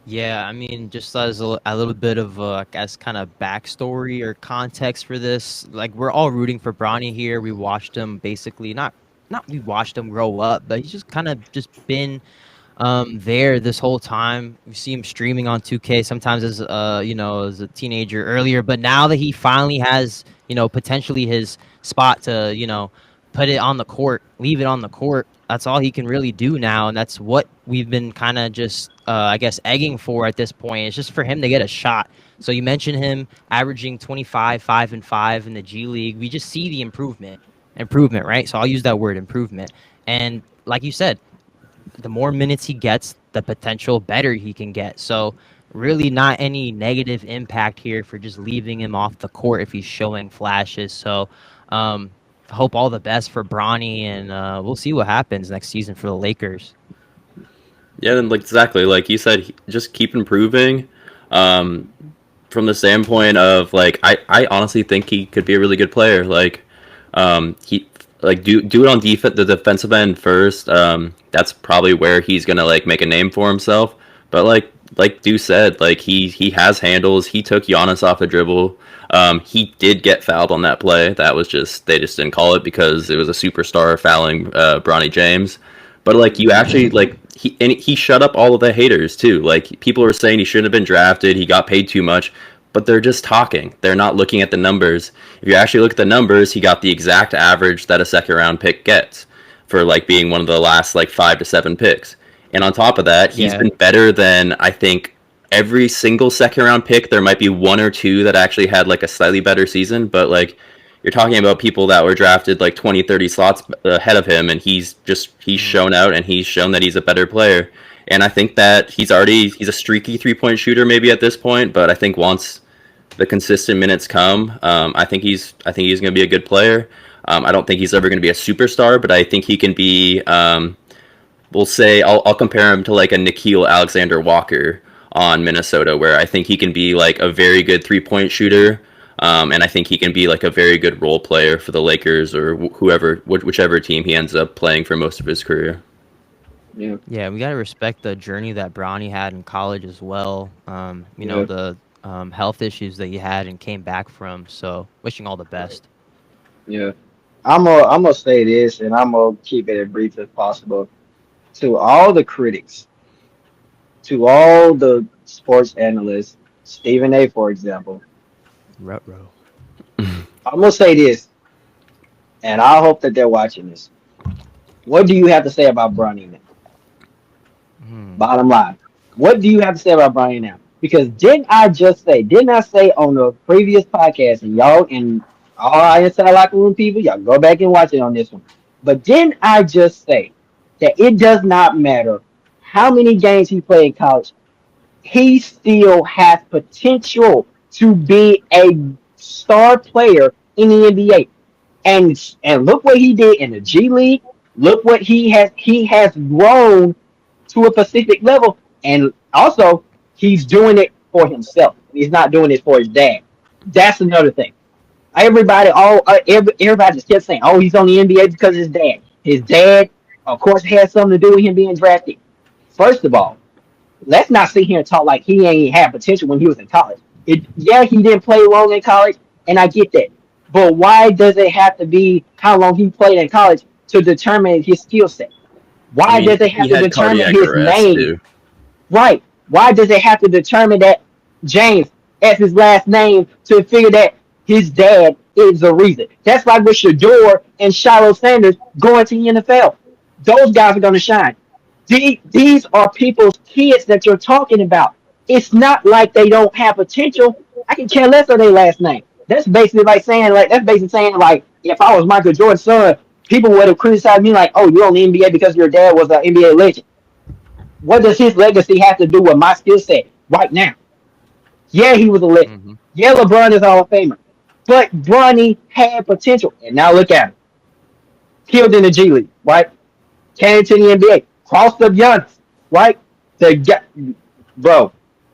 Yeah, I mean, just as a little bit of, I guess, kind of backstory or context for this, like we're all rooting for Bronny here. We watched him basically not we watched him grow up, but he's just kind of just been there this whole time. We see him streaming on 2K sometimes as as a teenager earlier, but now that he finally has potentially his spot to put it on the court, leave it on the court. That's all he can really do now, and that's what we've been kind of just I guess egging for at this point. It's just for him to get a shot. So you mentioned him averaging 25, 5 and 5 in the G League. We just see the improvement, right? So I'll use that word, improvement. And like you said, the more minutes he gets, the potential better he can get. So really not any negative impact here for just leaving him off the court if he's showing flashes. So hope all the best for Bronny, and we'll see what happens next season for the Lakers. Yeah, and like exactly like you said, just keep improving. From the standpoint of like, I honestly think he could be a really good player. Like, he like do it on the defensive end first. That's probably where he's gonna like make a name for himself. But like Du said, like he has handles. He took Giannis off the dribble. He did get fouled on that play. That was just they just didn't call it because it was a superstar fouling Bronny James. But like you actually like he shut up all of the haters too. Like people were saying he shouldn't have been drafted. He got paid too much. But they're just talking. They're not looking at the numbers. If you actually look at the numbers, he got the exact average that a second round pick gets for like being one of the last like 5 to 7 picks. And on top of that, he's been better than I think every single second round pick. There might be one or two that actually had like a slightly better season, but like you're talking about people that were drafted like 20, 30 slots ahead of him, and he's shown out and he's shown that he's a better player. And I think that he's a streaky 3-point shooter maybe at this point, but I think once the consistent minutes come, I think he's going to be a good player. I don't think he's ever going to be a superstar, but I think he can be. We'll say I'll compare him to like a Nickeil Alexander-Walker on Minnesota, where I think he can be like a very good 3-point shooter, and I think he can be like a very good role player for the Lakers or whichever team he ends up playing for most of his career. Yeah, we got to respect the journey that Bronny had in college as well. You know, the health issues that he had and came back from. So wishing all the best. Yeah. I'm gonna say this, and I'm gonna keep it as brief as possible. To all the critics, to all the sports analysts, Stephen A, for example, Ruh-roh. I'm gonna say this, and I hope that they're watching this. What do you have to say about Bronny now? Bottom line, what do you have to say about Bronny now? Because didn't I say on the previous podcast, and y'all and all our inside locker room people, y'all go back and watch it on this one. But didn't I just say that it does not matter how many games he played in college, he still has potential to be a star player in the NBA. And look what he did in the G League. Look what he has grown to a specific level, and also he's doing it for himself. He's not doing it for his dad. That's another thing. Everybody just kept saying, "Oh, he's on the NBA because of his dad." His dad, of course, had something to do with him being drafted. First of all, let's not sit here and talk like he ain't had potential when he was in college. Yeah, he didn't play long in college, and I get that. But why does it have to be how long he played in college to determine his skill set? I Why mean, does it have he to had determine cardiac his arrest name? too. Right. Why does it have to determine that James as his last name to figure that his dad is the reason? That's like with Shador and Shiloh Sanders going to the NFL. Those guys are going to shine. These are people's kids that you're talking about. It's not like they don't have potential. I can care less of their last name. That's basically saying like if I was Michael Jordan's son, people would have criticized me like, oh, you're on the NBA because your dad was an NBA legend. What does his legacy have to do with my skill set right now? Yeah, he was a legend. Hmm. Yeah, LeBron is Hall of Famer. But Bronny had potential. And now look at him. Killed in the G League, right? Came to the NBA. Crossed up Giannis, right? Bro,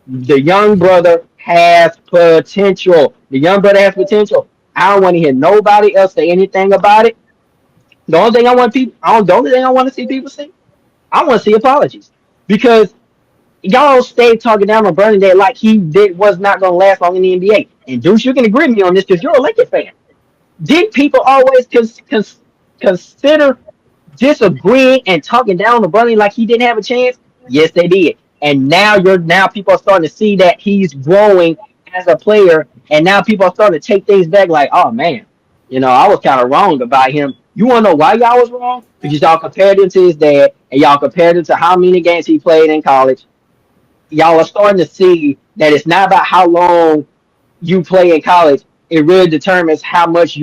the young brother has potential. The young brother has potential. I don't want to hear nobody else say anything about it. The only thing I want to see people say, I want to see apologies because y'all stay talking down on Bernie Day like was not going to last long in the NBA. And Deuce, you can agree with me on this because you're a Lakers fan. Did people always consider disagreeing and talking down on Bernie like he didn't have a chance? Yes, they did. And now people are starting to see that he's growing as a player, and now people are starting to take things back like, oh man, I was kind of wrong about him. You want to know why y'all was wrong? Because y'all compared him to his dad, and y'all compared him to how many games he played in college. Y'all are starting to see that it's not about how long you play in college. It really determines how much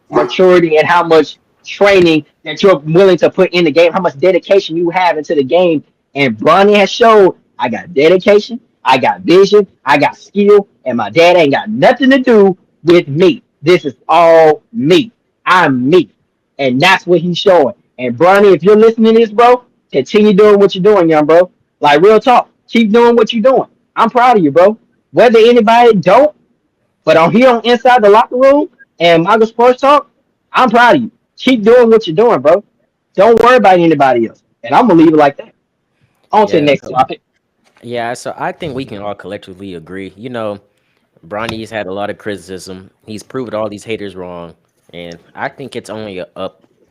maturity and how much training that you're willing to put in the game, how much dedication you have into the game. And Bronny has showed I got dedication, I got vision, I got skill, and my dad ain't got nothing to do with me. This is all me. I'm me. And that's what he's showing. And Bronny, if you're listening to this, bro, continue doing what you're doing, young bro. Like real talk. Keep doing what you're doing. I'm proud of you, bro. Whether anybody don't, but I'm here on Inside the Locker Room and Michael Sports Talk, I'm proud of you. Keep doing what you're doing, bro. Don't worry about anybody else. And I'm gonna leave it like that. On to the Yeah, next so topic. I think we can all collectively agree. Bronny's had a lot of criticism. He's proved all these haters wrong, and I think it's only a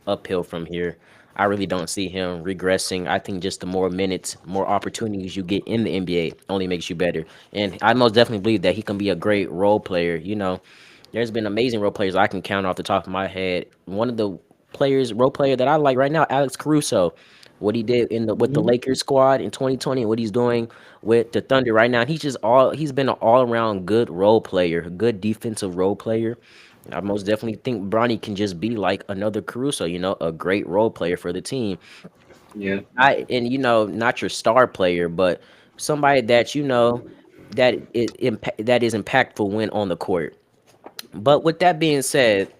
uphill from here. I really don't see him regressing. I think just the more minutes, more opportunities you get in the NBA only makes you better. And I most definitely believe that he can be a great role player. There's been amazing role players I can count off the top of my head. One of the role player that I like right now, Alex Caruso. What he did with the Mhm. Lakers squad in 2020 and what he's doing with the Thunder right now. He's been an all around good role player, a good defensive role player. I most definitely think Bronny can just be like another Caruso, a great role player for the team. Yeah. Not your star player, but somebody that that is impactful when on the court. But with that being said,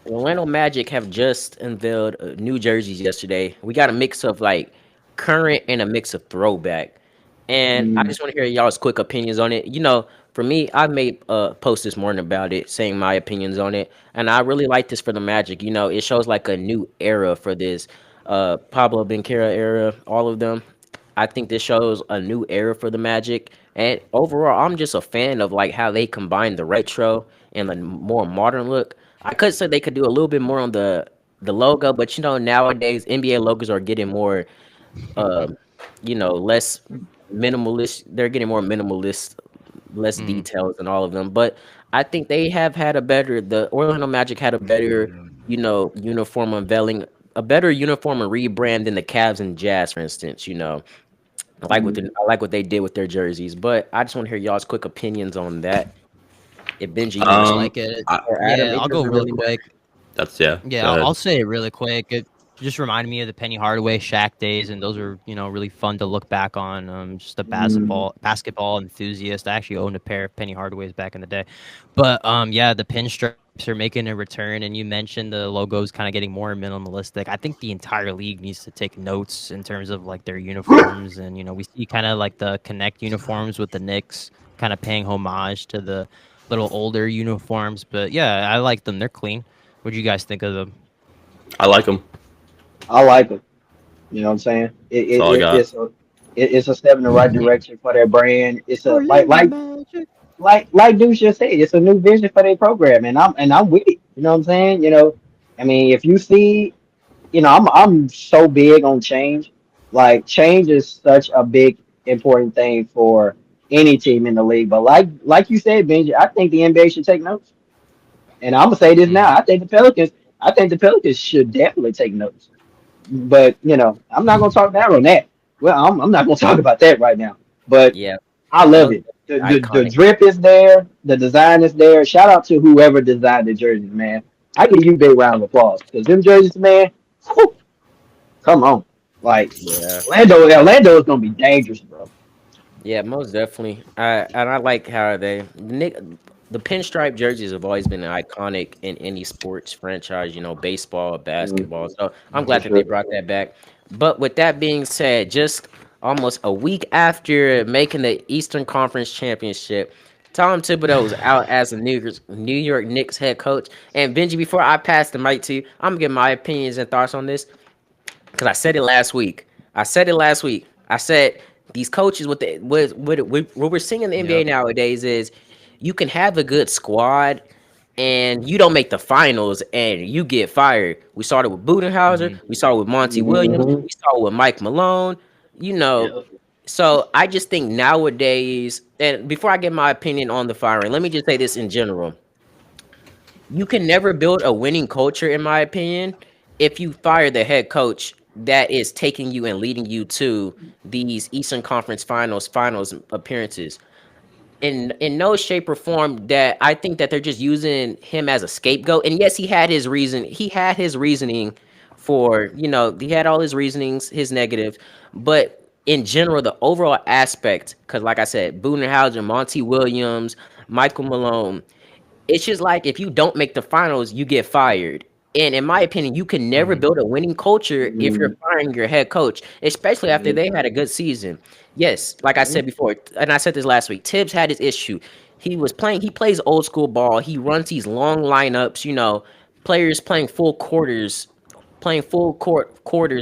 Orlando Magic have just unveiled new jerseys yesterday. We got a mix of like current and a mix of throwback. And I Mm, just want to hear y'all's quick opinions on it. For me, I made a post this morning about it, saying my opinions on it. And I really like this for the Magic. It shows like a new era for this Pablo Bencera era, all of them. I think this shows a new era for the Magic. And overall, I'm just a fan of like how they combine the retro and the more modern look. I could say they could do a little bit more on the logo, but nowadays NBA logos are getting more uh, less minimalist. They're getting more minimalist, less Mm. details in all of them. But I think they have had the Orlando Magic had a better, uniform unveiling, a better uniform and rebrand than the Cavs and Jazz, for instance. mm. I like what they did with their jerseys. But I just want to hear y'all's quick opinions on that. If Benji, you want I to Um, like it. I, or Adam, Yeah, it I'll go doesn't really really matter. quick. that's yeah. Yeah, Go I'll ahead. say it really quick. It just reminded me of the Penny Hardaway Shaq days, and those are really fun to look back on. Just a Mm. basketball enthusiast. I actually owned a pair of Penny Hardaways back in the day, but yeah, the pinstripes are making a return, and you mentioned the logos kind of getting more minimalistic. I think the entire league needs to take notes in terms of like their uniforms, and we see kind of like the Connect uniforms with the Knicks, kind of paying homage to the little older uniforms. But yeah, I like them. They're clean. What do you guys think of them? I like them. I like it. You know what I'm saying? That's all I got. It's a step in the right direction for their brand. It's a Orlando Magic. like Dude just said, it's a new vision for their program, and I'm with it. You know what I'm saying? I mean, if you see, I'm so big on change. Like change is such a big important thing for any team in the league. But like you said, Benji, I think the NBA should take notes. And I'm gonna say this Mm. now. I think the Pelicans should definitely take notes. but I'm not gonna talk down on that. Well, I'm not gonna talk about that right now. But Yeah, I love most it. The iconic. drip is there. The design is there. Shout out to whoever designed the jerseys, man. I give you a big round of applause because them jerseys, man. Whew, come on, like Yeah. Orlando is gonna be dangerous, bro. Yeah, most definitely. I like how the pinstripe jerseys have always been iconic in any sports franchise. You know, baseball, basketball. Mhm, So I'm for glad that they sure. brought that back. But with that being said, just almost a week after making the Eastern Conference Championship, Tom Thibodeau was out as the New York Knicks head coach. And Benji, before I pass the mic to you, I'm gonna give my opinions and thoughts on this because I said it last week. I said these coaches, what we're seeing in the NBA Yep. nowadays is you can have a good squad and you don't make the finals and you get fired. We saw it with Budenhauser. Hmm. We saw it with Monty Williams. Hmm. We saw it with Mike Malone. You know, Yeah. so I just think nowadays, and before I get my opinion on the firing, let me just say this in general. You can never build a winning culture, in my opinion, if you fire the head coach that is taking you and leading you to these Eastern Conference finals appearances. In no shape or form that I think that they're just using him as a scapegoat. And yes, he had his reason. He had his reasoning for, he had all his reasonings, his negative, but in general, the overall aspect, because like I said, Budenhauser, Monty Williams, Michael Malone, it's just like if you don't make the finals, you get fired. And in my opinion, you can never Hmm. build a winning culture if you're Mhm. firing your head coach, especially after Yeah. they had a good season. Yes, like I said before, and I said this last week, Tibbs had his issue. He plays old school ball. He runs these long lineups, players playing full quarters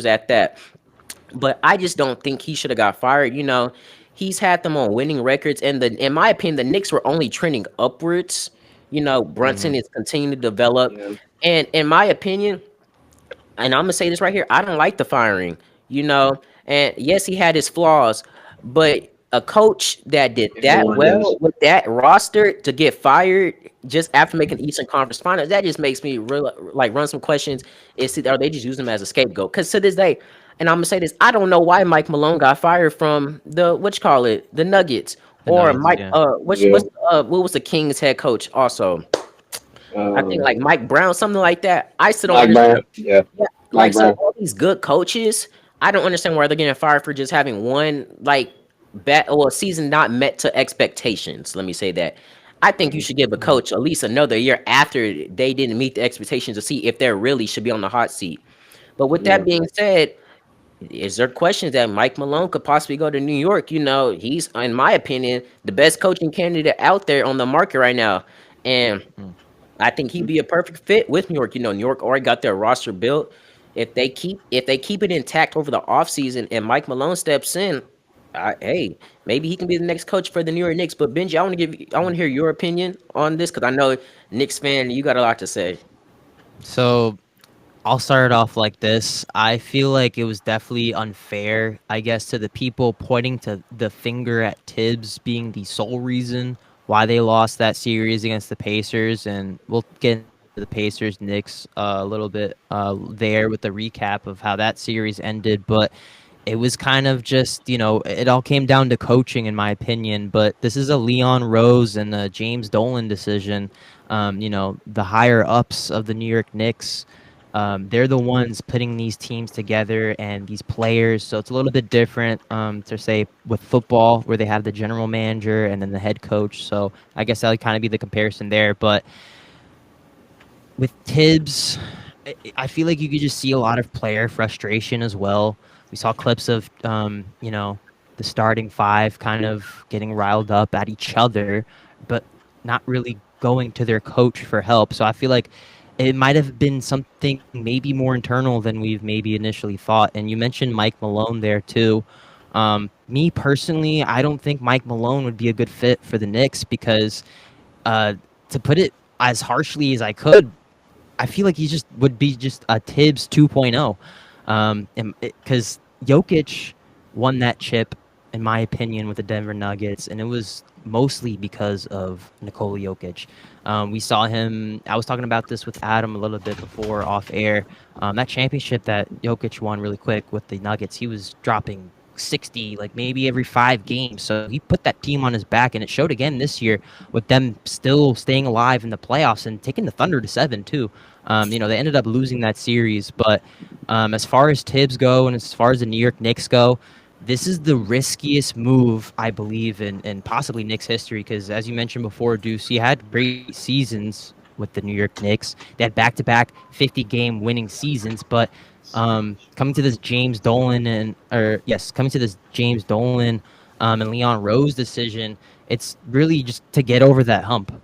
at that. But I just don't think he should have got fired. He's had them on winning records, and in my opinion, the Knicks were only trending upwards. Hmm. Brunson is continuing to develop, Yeah. and in my opinion, and I'm gonna say this right here, I don't like the firing. You know, and yes, he had his flaws, but a coach that did that Everyone well does. with that roster to get fired just after making Eastern Conference Finals, that just makes me real like run some questions. Are they just using him as a scapegoat? Because to this day, and I'm gonna say this, I don't know why Mike Malone got fired from the Nuggets, The or Nuggets. Mike Yeah. Yeah. what was the Kings head coach also? I think Uh, like Mike Brown, something like that. I still don't Mike understand. Brown. Yeah. Yeah, Mike like so Brown. all these good coaches, I don't understand why they're getting fired for just having one like season not met to expectations. Let me say that. I think you Mhm. should give a Hmm. coach at least another year after they didn't meet the expectations to see if they really should be on the hot seat. But with Yeah. that being said, is there questions that Mike Malone could possibly go to New York? He's, in my opinion, the best coaching candidate out there on the market right now. And I think he'd be a perfect fit with New York. New York already got their roster built. If they keep it intact over the offseason and Mike Malone steps in, hey, maybe he can be the next coach for the New York Knicks. But Benji, I want to hear your opinion on this because I know Knicks fan, you got a lot to say. So I'll start it off like this. I feel like it was definitely unfair, I guess, to the people pointing to the finger at Tibbs being the sole reason why they lost that series against the Pacers. And we'll get into the Pacers Knicks a little bit there with the recap of how that series ended. But it was kind of just, it all came down to coaching, in my opinion. But this is a Leon Rose and a James Dolan decision. The higher ups of the New York Knicks, they're the ones putting these teams together and these players. So it's a little bit different to say with football, where they have the general manager and then the head coach. So I guess that would kind of be the comparison there. But with Tibbs, I feel like you could just see a lot of player frustration as well. We saw clips of, the starting five kind of getting riled up at each other, but not really going to their coach for help. So I feel like it might have been something maybe more internal than we've maybe initially thought. And you mentioned Mike Malone there too. Me personally, I don't think Mike Malone would be a good fit for the Knicks because, uh, to put it as harshly as I could, I feel like he just would be just a Tibbs 2.0. Because Jokic won that chip in my opinion, with the Denver Nuggets, and it was mostly because of Nikola Jokic. We saw him. I was talking about this with Adam a little bit before off air. That championship that Jokic won really quick with the Nuggets, he was dropping 60 like maybe every 5 games. So he put that team on his back, and it showed again this year with them still staying alive in the playoffs and taking the Thunder to 7 too. They ended up losing that series, but as far as Tibbs go and as far as the New York Knicks go, this is the riskiest move I believe in possibly Knicks history because, as you mentioned before, Deuce, he had great seasons with the New York Knicks. They had back-to-back 50-game winning seasons, but coming to this James Dolan coming to this James Dolan and Leon Rose decision, it's really just to get over that hump,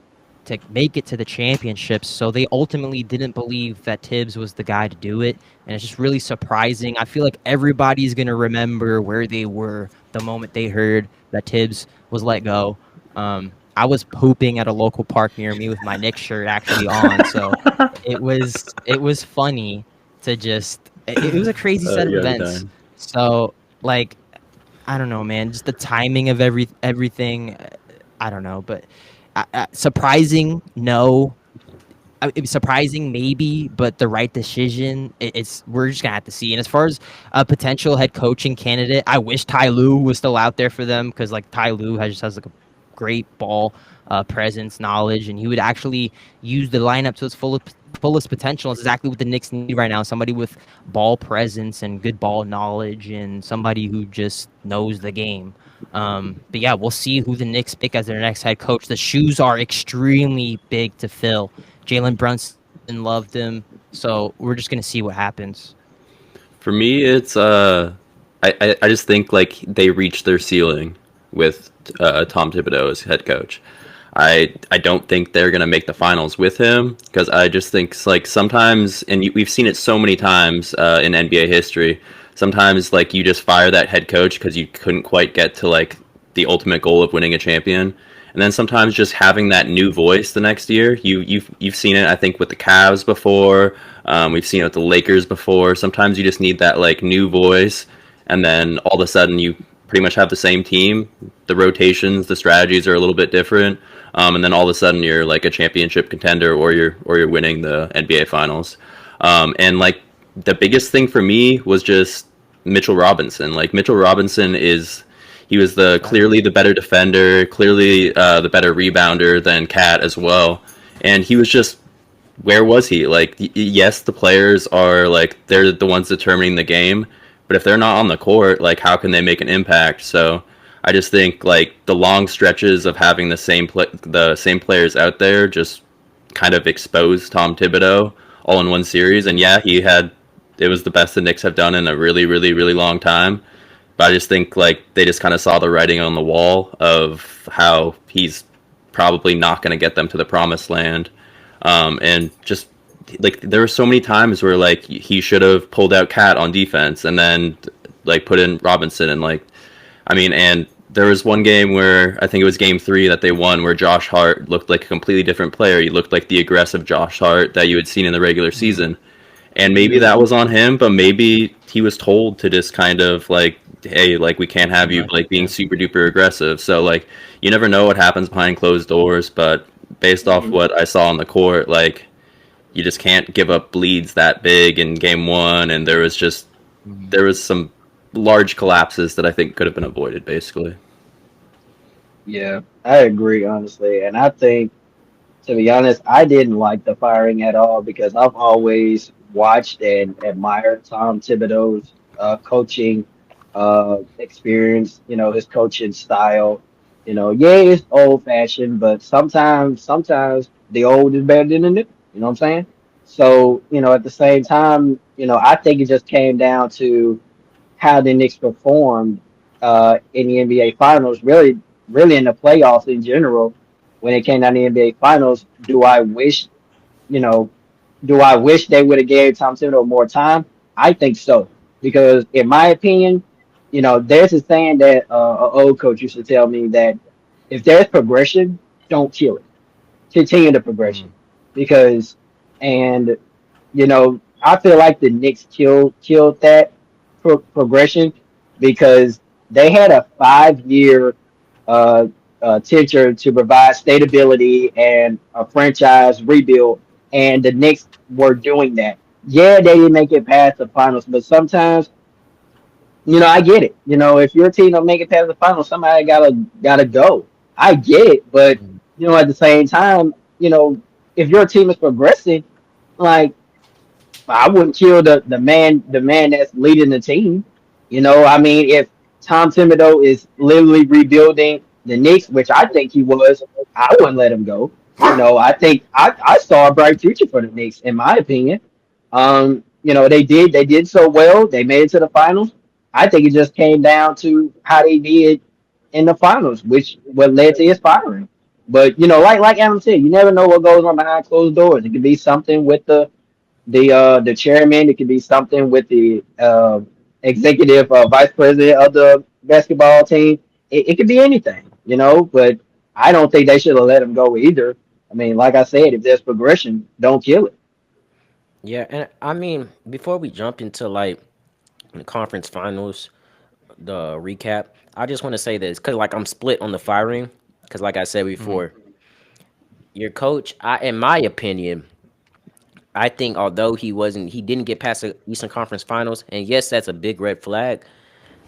to make it to the championships. So they ultimately didn't believe that Tibbs was the guy to do it. And it's just really surprising. I feel like everybody's going to remember where they were the moment they heard that Tibbs was let go. I was pooping at a local park near me with my Knicks shirt actually on. So it was funny to just it was a crazy set of You gotta be events. dying. So like I don't know, man, just the timing of everything. I don't know, but surprising, no. It was surprising, maybe, but the right decision. It's we're just gonna have to see. And as far as a potential head coaching candidate, I wish Ty Lue was still out there for them because like Ty Lue has like a great ball presence, knowledge, and he would actually use the lineup to its fullest potential. It's exactly what the Knicks need right now. Somebody with ball presence and good ball knowledge, and somebody who just knows the game. But yeah, we'll see who the Knicks pick as their next head coach. The shoes are extremely big to fill. Jalen Brunson loved him, so we're just gonna see what happens. For me, it's I just think like they reached their ceiling with Tom Thibodeau as head coach. I don't think they're gonna make the finals with him because I just think like sometimes, and we've seen it so many times in NBA history. Sometimes like you just fire that head coach because you couldn't quite get to like the ultimate goal of winning a champion. And then sometimes just having that new voice the next year, you've seen it I think with the Cavs before. We've seen it with the Lakers before. Sometimes you just need that like new voice, and then all of a sudden you pretty much have the same team. The rotations, the strategies are a little bit different, and then all of a sudden you're like a championship contender, or you're winning the NBA Finals. And like the biggest thing for me was just Mitchell Robinson. Like Mitchell Robinson is he was the clearly the better defender, clearly the better rebounder than Cat as well, and he was just where was he? Like yes, the players are like they're the ones determining the game, but if they're not on the court, like how can they make an impact? So I just think like the long stretches of having the same players out there just kind of exposed Tom Thibodeau all in one series. And yeah, it was the best the Knicks have done in a really, really, really long time. But I just think like they just kind of saw the writing on the wall of how he's probably not going to get them to the promised land. And just like there were so many times where like he should have pulled out Cat on defense and then like put in Robinson and like I mean, and there was one game where I think it was game 3 that they won where Josh Hart looked like a completely different player. He looked like the aggressive Josh Hart that you had seen in the regular season. And maybe that was on him, but maybe he was told to just kind of like, hey, like we can't have you like being super duper aggressive. So like you never know what happens behind closed doors, but based off what I saw on the court, like you just can't give up leads that big in game 1, and there was some large collapses that I think could have been avoided basically. Yeah, I agree honestly, and I think to be honest, I didn't like the firing at all because I've always watched and admired Tom Thibodeau's coaching experience. You know, his coaching style. You know, yeah, it's old fashioned, but sometimes the old is better than the new. You know what I'm saying? So, you know, at the same time, you know, I think it just came down to how the Knicks performed in the NBA Finals, really in the playoffs in general. When it came down to the NBA Finals, you know, do I wish they would have gave Tom Thibodeau more time? I think so, because in my opinion, you know, there's a saying that an old coach used to tell me that if there's progression, don't kill it. Continue the progression, because and you know, I feel like the Knicks killed that progression because They had a 5 year uh, tenure to provide stability and a franchise rebuild, and the Knicks were doing that. Yeah, they didn't make it past the finals, but sometimes, I get it. If your team don't make it past the finals, somebody gotta go. I get it, but Mhm. at the same time, if your team is progressing, like I wouldn't kill the man that's leading the team. I mean, if Tom Thibodeau is literally rebuilding the Knicks, which I think he was, I wouldn't let him go. I think I saw a bright future for the Knicks, in my opinion. They did so well. They made it to the finals. I think it just came down to how they did in the finals, which what led to his firing. But like Adam said, you never know what goes on behind closed doors. It could be something with the chairman. It could be something with the executive vice president of the basketball team. It could be anything, But I don't think they should have let him go either. I mean, like I said, if there's progression, don't kill it. Yeah, and I mean, before we jump into like the conference finals, the recap, I just want to say this because like I'm split on the firing. Because like I said Mhm. before, your coach, in my opinion, I think although he didn't get past the Eastern Conference Finals, and yes, that's a big red flag.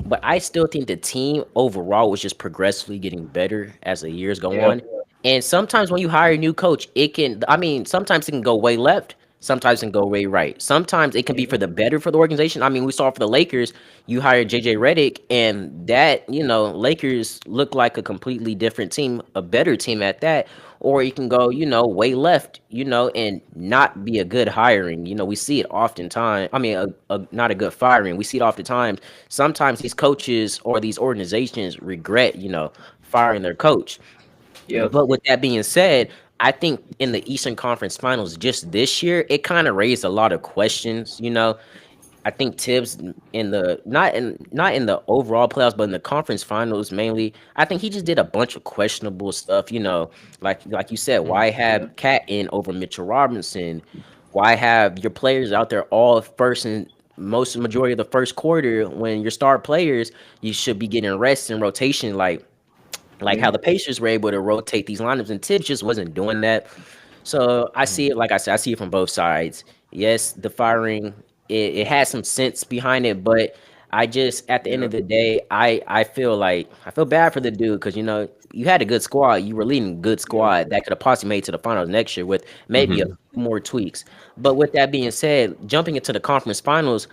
But I still think the team overall was just progressively getting better as the years go Yeah. on. And sometimes when you hire a new coach, I mean, sometimes it can go way left, sometimes it can go way right. Sometimes it can be Yeah. for the better for the organization. I mean, we saw for the Lakers, you hired JJ Redick, and that, Lakers look like a completely different team, a better team at that. Or you can go, way left, and not be a good hiring. We see it oftentimes. I mean, not a good firing. We see it oftentimes. Sometimes these coaches or these organizations regret, firing their coach. Yep. But with that being said, I think in the Eastern Conference Finals just this year, it kind of raised a lot of questions. I think Tibbs in the not in the overall playoffs, but in the conference finals mainly. I think he just did a bunch of questionable stuff. Like you said, Mhm. why have Cat in over Mitchell Robinson? Why have your players out there all first and most majority of the first quarter when your star players you should be getting rest and rotation like Yeah. how the Pacers were able to rotate these lineups, and Tibbs just wasn't doing that. So I see Mhm. it, like I said, I see it from both sides. Yes, the firing it has some sense behind it, but I just at the end Yeah. of the day, I feel bad for the dude because you had a good squad, you were leading a good Yeah. squad that could have possibly made to the finals next year with maybe a Hmm. few more tweaks. But with that being said, jumping into the conference finals,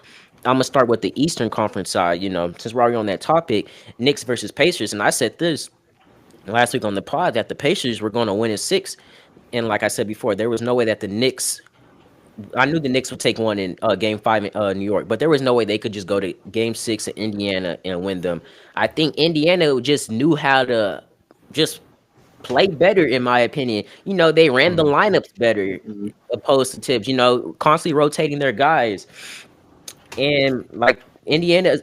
I'm gonna start with the Eastern Conference side. Since we're already on that topic, Knicks versus Pacers, and I said this last week on the pod that the Pacers were going to win in six. And like I said before, there was no way that the Knicks. I knew the Knicks would take one in Game Five in New York, but there was no way they could just go to Game Six in Indiana and win them. I think Indiana just knew how to just play better, in my opinion. They ran the Mhm. lineups better Mhm. opposed to Tibbs. Constantly rotating their guys. And like Indiana's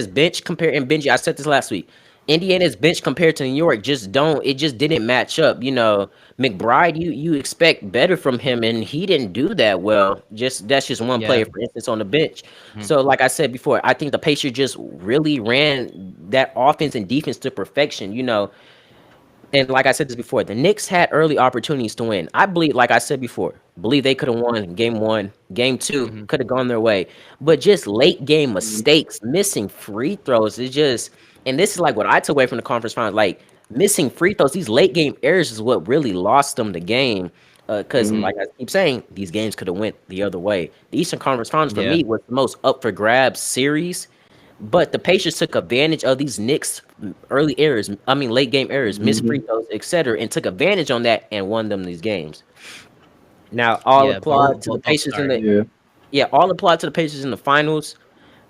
bench compare and Benji, I said this last week. Indiana's bench compared to New York just didn't match up. McBride, you expect better from him, and he didn't do that well. Just that's just one Yeah. player, for instance, on the bench. Mhm. So, like I said before, I think the Pacers just really ran that offense and defense to perfection. And like I said this before, the Knicks had early opportunities to win. I believe, like I said before, believe they could have won game one, game two, Mhm. could have gone their way. But just late game Mhm. mistakes, missing free throws, and this is like what I took away from the conference finals, like missing free throws, these late game errors is what really lost them the game. Because, Mhm. like I keep saying, these games could have went the other way. The Eastern Conference Finals for Yeah. me was the most up for grabs series, but the Pacers took advantage of these Knicks early errors. I mean, late game errors, missed free Mhm. throws, etc., and took advantage on that and won them these games. Now, all Yeah. applaud to the Oh, Pacers in sorry. the Yeah. all applaud to the Pacers in the finals.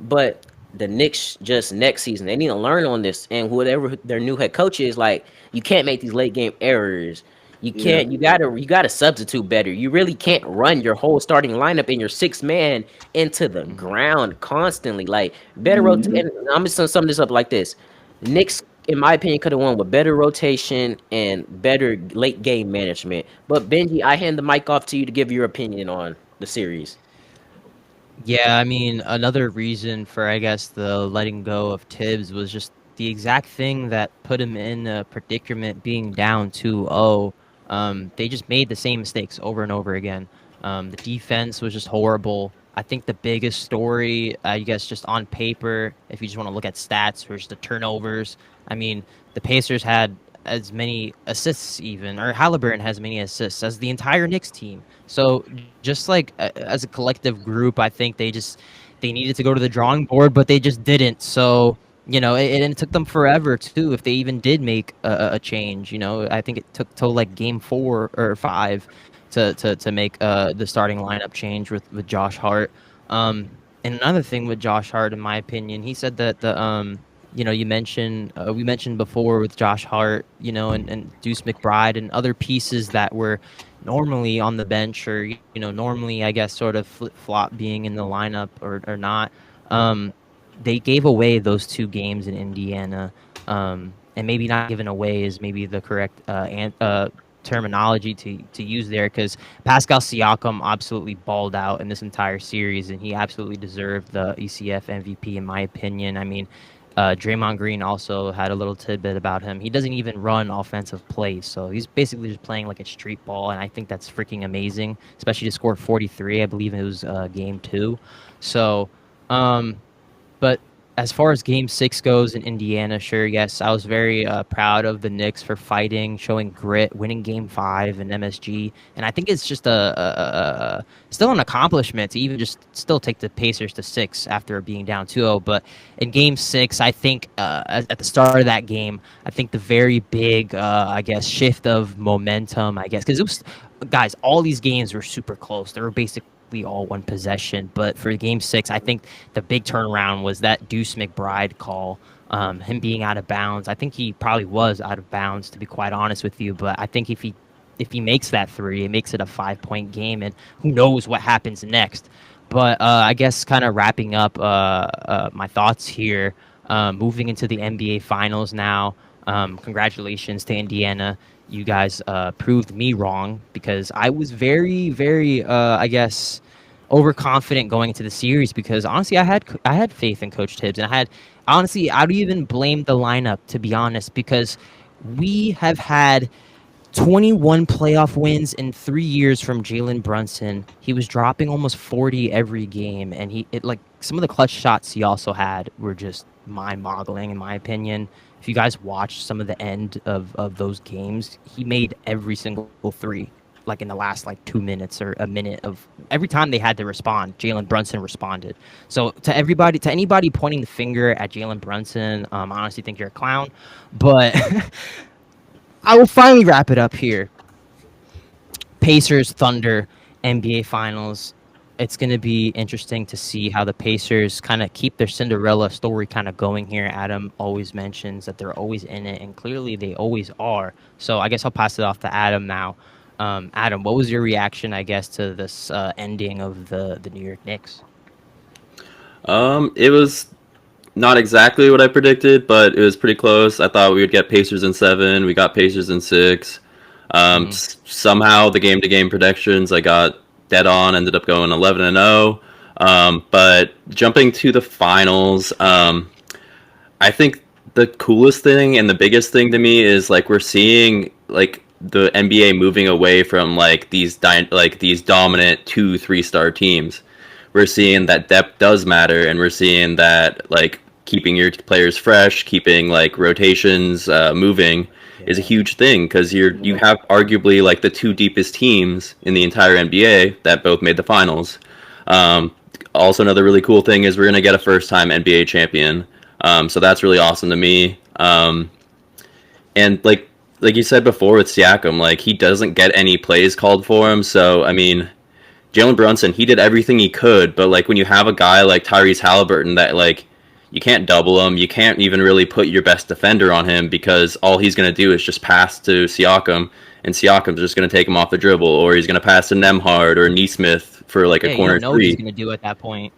But the Knicks just next season, they need to learn on this. And whatever their new head coach is, like, you can't make these late game errors. You Yeah. can't. You gotta substitute better. You really can't run your whole starting lineup and your six man into the Mhm. ground constantly. Like better rotate. Mhm. And I'm just gonna sum this up like this: Knicks, in my opinion, could have won with better rotation and better late game management. But Benji, I hand the mic off to you to give your opinion on the series. Yeah, I mean, another reason for, I guess, the letting go of Tibbs was just the exact thing that put him in a predicament being down 2-0. They just made the same mistakes over and over again. The defense was just horrible. I think the biggest story, I guess, just on paper, if you just want to look at stats, was the turnovers. I mean, the Pacers had as many assists, even, or Halliburton has many assists as the entire Knicks team. So just like as a collective group, I think they needed to go to the drawing board, but they just didn't. So and it took them forever too. If they even did make a change, I think it took till like game 4 or 5 to make the starting lineup change with Josh Hart. And another thing with Josh Hart, in my opinion, he said that you mentioned we mentioned before with Josh Hart, and Deuce McBride and other pieces that were normally on the bench or normally I guess sort of flip flop being in the lineup or not. They gave away those 2 games in Indiana, and maybe not given away is maybe the correct terminology to use there, because Pascal Siakam absolutely balled out in this entire series, and he absolutely deserved the ECF MVP in my opinion. I mean, Draymond Green also had a little tidbit about him. He doesn't even run offensive plays, so he's basically just playing like a street ball, and I think that's freaking amazing, especially to score 43. I believe it was game 2. So, but as far as Game 6 goes in Indiana, sure, yes, I was very proud of the Knicks for fighting, showing grit, winning Game 5 in MSG, and I think it's just still an accomplishment to even just still take the Pacers to 6 after being down 2-0. But in Game 6, I think at the start of that game, I think the very big, I guess, shift of momentum, I guess, because it was, guys, all these games were super close. They were basically all one possession. But for Game 6, I think the big turnaround was that Deuce McBride call, him being out of bounds. I think he probably was out of bounds, to be quite honest with you. But I think if he makes that 3, it makes it a 5-point game, and who knows what happens next. But I guess kind of wrapping up my thoughts here, moving into the NBA Finals now. Congratulations to Indiana. You guys proved me wrong, because I was very, very, I guess, overconfident going into the series, because honestly, I had faith in Coach Tibbs, and honestly, I don't even blame the lineup, to be honest, because we have had 21 playoff wins in 3 years from Jalen Brunson. He was dropping almost 40 every game, and like some of the clutch shots he also had were just mind-boggling in my opinion. If you guys watched some of the end of those games, he made every single 3 like in the last like 2 minutes or a minute of every time they had to respond. Jalen Brunson responded. So to anybody pointing the finger at Jalen Brunson, I honestly think you're a clown. But I will finally wrap it up here. Pacers Thunder NBA Finals. It's going to be interesting to see how the Pacers kind of keep their Cinderella story kind of going here. Adam always mentions that they're always in it, and clearly they always are. So I guess I'll pass it off to Adam now. Adam, what was your reaction, I guess, to this ending of the New York Knicks? It was not exactly what I predicted, but it was pretty close. I thought we would get Pacers in 7. We got Pacers in 6. Somehow the game-to-game predictions I got dead on. Ended up going 11-0. But jumping to the finals, I think the coolest thing and the biggest thing to me is like we're seeing like the NBA moving away from like these dominant 2-3 star teams. We're seeing that depth does matter, and we're seeing that like keeping your players fresh, keeping like rotations moving is a huge thing, because you have arguably like the 2 deepest teams in the entire NBA that both made the finals. Also, another really cool thing is we're gonna get a first-time NBA champion, so that's really awesome to me. And like you said before with Siakam, like he doesn't get any plays called for him, so I mean, Jalen Brunson, he did everything he could, but like when you have a guy like Tyrese Halliburton that like you can't double him, you can't even really put your best defender on him, because all he's going to do is just pass to Siakam, and Siakam's just going to take him off the dribble, or he's going to pass to Nemhard or Neesmith for like a corner you don't know 3. what he's going to do at that point.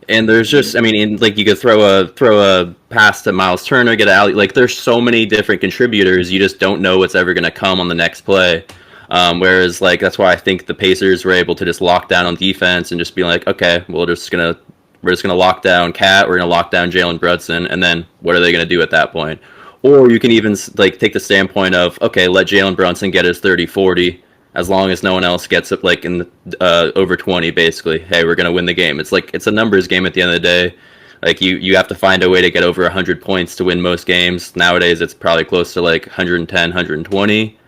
And there's just, I mean, like you could throw a pass to Miles Turner, get an alley. Like there's so many different contributors, you just don't know what's ever going to come on the next play. Whereas like that's why I think the Pacers were able to just lock down on defense and just be like, okay, we're just gonna lock down Cat, we're gonna lock down Jalen Brunson, and then what are they gonna do at that point? Or you can even like take the standpoint of, okay, let Jalen Brunson get his 30-40, as long as no one else gets it like in the over 20, basically. Hey, we're gonna win the game. It's like it's a numbers game at the end of the day. Like you have to find a way to get over 100 points to win most games. Nowadays, it's probably close to like 110, 120.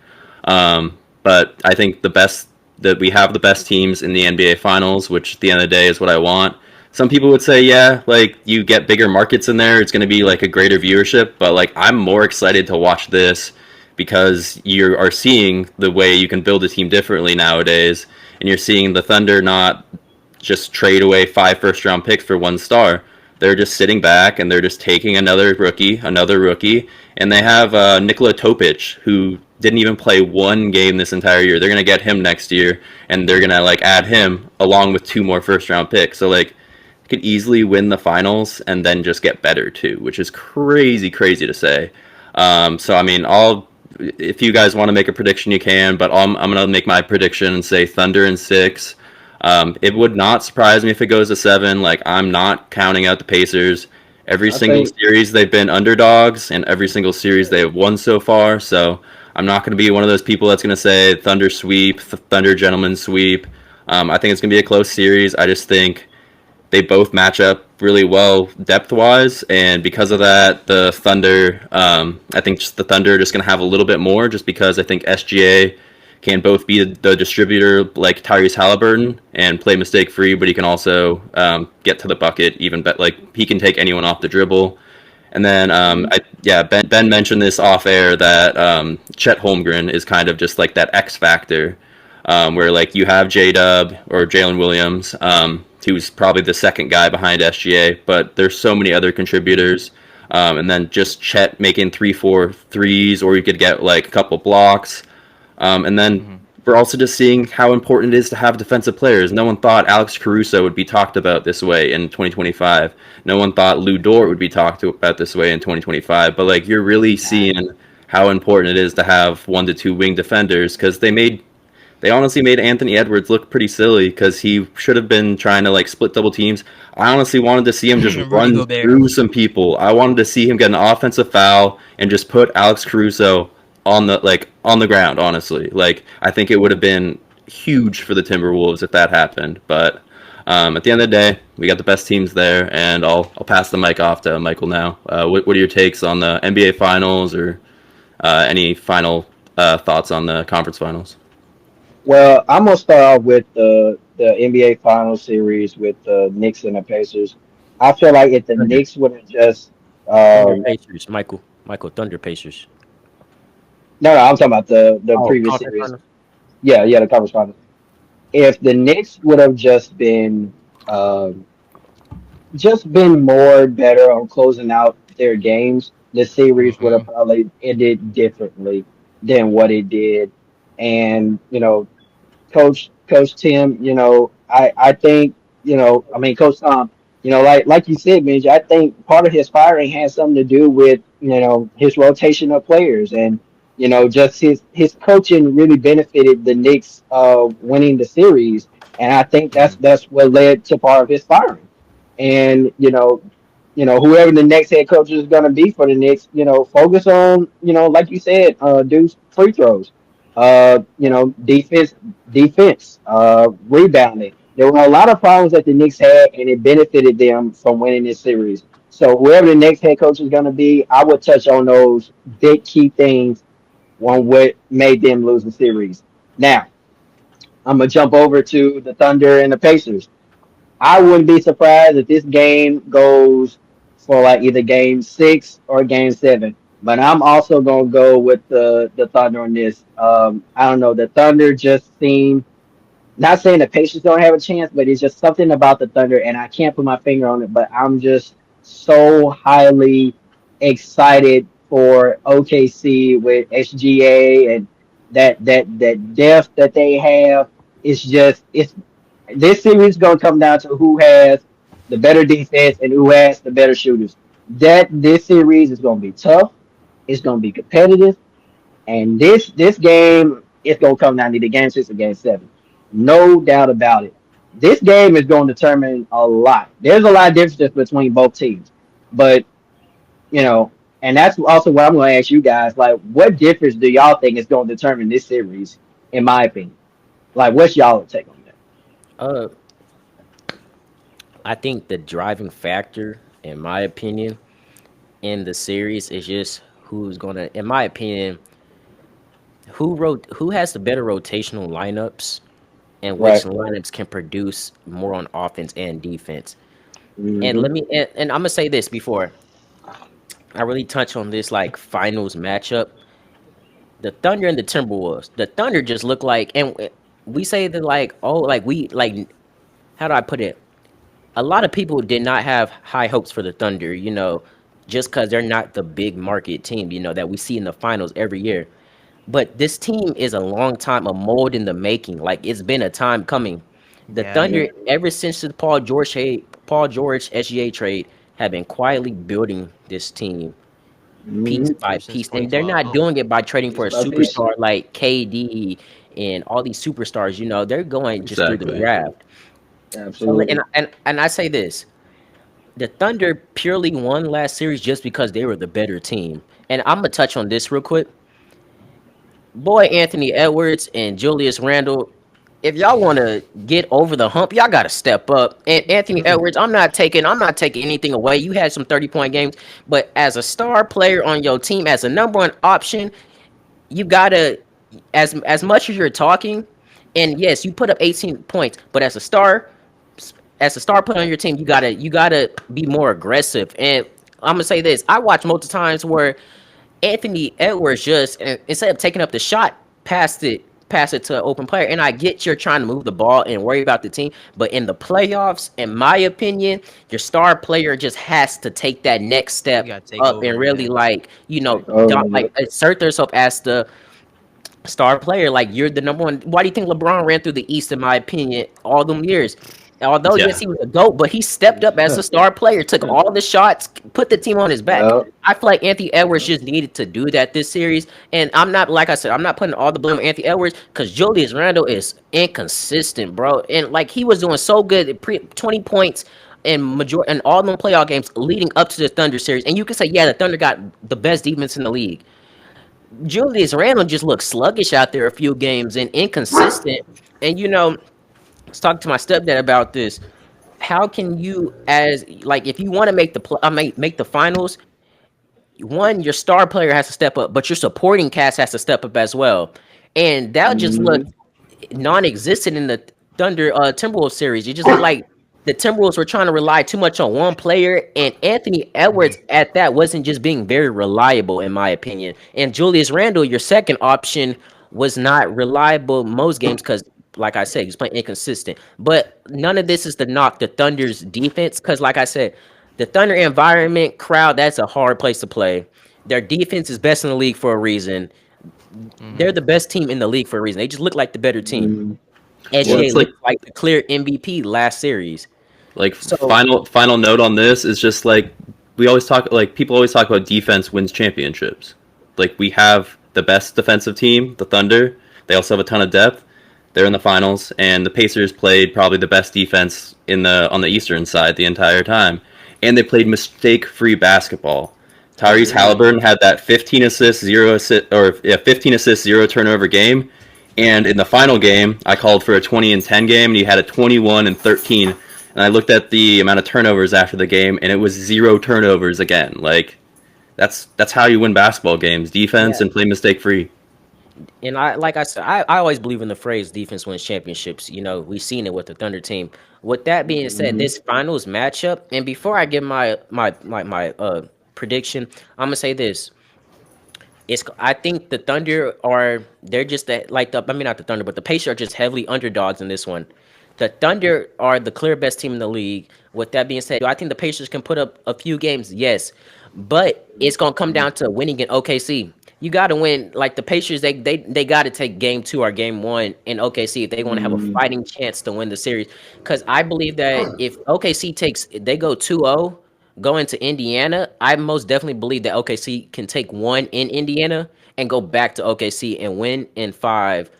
But I think the best that we have the best teams in the NBA Finals, which at the end of the day is what I want. Some people would say, yeah, like you get bigger markets in there, it's going to be like a greater viewership. But like I'm more excited to watch this because you are seeing the way you can build a team differently nowadays, and you're seeing the Thunder not just trade away 5 first-round picks for one star. They're just sitting back and they're just taking another rookie, and they have Nikola Topic, who didn't even play one game this entire year. They're gonna get him next year, and they're gonna like add him along with 2 more first-round picks. So like, could easily win the finals and then just get better too, which is crazy to say. So I mean, if you guys want to make a prediction, you can, but I'm gonna make my prediction and say Thunder in 6. It would not surprise me if it goes to 7. Like I'm not counting out the Pacers. Every I single think series they've been underdogs, and every single series they have won so far. So I'm not going to be one of those people that's going to say Thunder sweep, Thunder gentleman sweep. I think it's going to be a close series. I just think they both match up really well depth-wise, and because of that, the Thunder, I think just the Thunder are just going to have a little bit more, just because I think SGA can both be the distributor like Tyrese Halliburton and play mistake-free, but he can also get to the bucket even better. Like he can take anyone off the dribble. And then, Ben mentioned this off air that Chet Holmgren is kind of just like that X factor, where like you have J-Dub or Jalen Williams, who's probably the second guy behind SGA, but there's so many other contributors. And then just Chet making 3-4 threes, or you could get like a couple blocks. And then we're also just seeing how important it is to have defensive players. No one thought Alex Caruso would be talked about this way in 2025. No one thought Lou Dort would be talked about this way in 2025. But like you're really seeing how important it is to have 1 to 2 wing defenders, because they honestly made Anthony Edwards look pretty silly because he should have been trying to like split double teams. I honestly wanted to see him just run through some people. I wanted to see him get an offensive foul and just put Alex Caruso on the ground, honestly. Like I think it would have been huge for the Timberwolves if that happened. But at the end of the day, we got the best teams there, and I'll pass the mic off to Michael now. What are your takes on the NBA Finals, or any final thoughts on the conference finals? Well, I'm gonna start off with the NBA Finals series with the Knicks and the Pacers. I feel like if the Thunder. Knicks would have just Thunder Pacers, Michael, Thunder Pacers. no, I'm talking about the Oh, previous conference series. finals. Yeah, the conference finals. If the Knicks would have um, just been more better on closing out their games, the series would have Mhm. probably ended differently than what it did. And Coach Tim, I think, I mean, Coach Tom, like you said, Benji, I think part of his firing has something to do with, his rotation of players, and, just his coaching really benefited the Knicks winning the series. And I think that's what led to part of his firing. And, whoever the next head coach is going to be for the Knicks, focus on, like you said, do free throws, defense, rebounding. There were a lot of problems that the Knicks had, and it benefited them from winning this series. So whoever the next head coach is going to be, I would touch on those big key things on what made them lose the series. Now, I'm gonna jump over to the Thunder and the Pacers. I wouldn't be surprised if this game goes for like either game 6 or game 7. But I'm also gonna go with the Thunder on this. I don't know. The Thunder just seem, not saying the Pacers don't have a chance, but it's just something about the Thunder, and I can't put my finger on it. But I'm just so highly excited for OKC with SGA and that depth that they have. It's this series is gonna come down to who has the better defense and who has the better shooters. That this series is gonna be tough. It's gonna be competitive, and this game it's gonna come down to the game 6 or game 7. No doubt about it. This game is going to determine a lot. There's a lot of differences between both teams, but you know, and that's also what I'm going to ask you guys. Like, what difference do y'all think is going to determine this series? In my opinion, like, what's y'all take on that? Uh, I think the driving factor, in my opinion, in the series is just who's gonna, in my opinion, who has the better rotational lineups and which Right. lineups can produce more on offense and defense. And Hmm. let me and I'm gonna say this before I really touch on this like finals matchup. The Thunder and the Timberwolves. The Thunder just look like, and we say that like, oh, like we like, how do I put it? A lot of people did not have high hopes for the Thunder, just because they're not the big market team, that we see in the finals every year. But this team is a long time, a mold in the making. Like it's been a time coming. The Yeah. Thunder, ever since the Paul George SGA trade, have been quietly building this team piece Hmm. by Since piece, and they're 2012. not doing it by trading Piece for a by piece. superstar like KD and all these superstars. They're going just through the Exactly. draft. So, and Absolutely. and I say this: the Thunder purely won last series just because they were the better team. And I'm gonna touch on this real quick. Boy, Anthony Edwards and Julius Randle, if y'all want to get over the hump, y'all got to step up. And Anthony Edwards, I'm not taking anything away. You had some 30-point games, but as a star player on your team, as a number one option, you gotta, as much as you're talking, and yes, you put up 18 points, but as a star player on your team, you gotta be more aggressive. And I'm gonna say this: I watch multiple times where Anthony Edwards just instead of taking up the shot, pass it to an open player. And I get you're trying to move the ball and worry about the team, but in the playoffs, in my opinion, your star player just has to take that next You step gotta take up and over. really Yeah. like Take over. assert themselves as the star player. Like you're the number one. Why do you think LeBron ran through the East? In my opinion, all them years. Although yes, Yeah. he was a goat, but he stepped up as a star player, took all the shots, put the team on his back. Yep. I feel like Anthony Edwards just needed to do that this series, and I'm not like I said, I'm not putting all the blame on Anthony Edwards because Julius Randle is inconsistent, bro, and like he was doing so good, 20 points in all them playoff games leading up to the Thunder series, and you can say yeah, the Thunder got the best defense in the league. Julius Randle just looked sluggish out there a few games and inconsistent. And I was talking to my stepdad about this. How can you, as like, if you want to make the finals, one, your star player has to step up, but your supporting cast has to step up as well. And that just Hmm. looked non-existent in the Thunder Timberwolves series. It just looked like the Timberwolves were trying to rely too much on one player, and Anthony Edwards at that wasn't just being very reliable, in my opinion. And Julius Randle, your second option, was not reliable most games because, like I said, he's playing inconsistent. But none of this is to knock the Thunder's defense because, like I said, the Thunder environment crowd, that's a hard place to play. Their defense is best in the league for a reason. They're Hmm. the best team in the league for a reason. They just look like the better team. Hmm. Well, SGA it's like looked like the clear MVP last series. So final note on this is just like we always talk like people always talk about defense wins championships. Like we have the best defensive team, the Thunder. They also have a ton of depth. They're in the finals, and the Pacers played probably the best defense in the on the Eastern side the entire time, and they played mistake-free basketball. Tyrese agreed. Halliburton had that 15 assists, 0 assist, or yeah, 15 assists, 0 turnover game, and in the final game, I called for a 20 and 10 game, and he had a 21 and 13. And I looked at the amount of turnovers after the game, and it was 0 turnovers again. Like that's how you win basketball games: defense Yeah. and play mistake-free. And like I said, I always believe in the phrase defense wins championships. We've seen it with the Thunder team. With that being said, Hmm. this finals matchup, and before I give my prediction, I'm gonna say this. I think the Thunder they're just that like the I mean not the Thunder, but the Pacers are just heavily underdogs in this one. The Thunder are the clear best team in the league. With that being said, do I think the Pacers can put up a few games? Yes, but it's gonna come down to winning in OKC. You got to win. Like the Pacers, they got to take game two or game one in OKC if they want to have a Hmm. fighting chance to win the series. Because I believe that if OKC they go 2-0 going to Indiana, I most definitely believe that OKC can take one in Indiana and go back to OKC and win in 5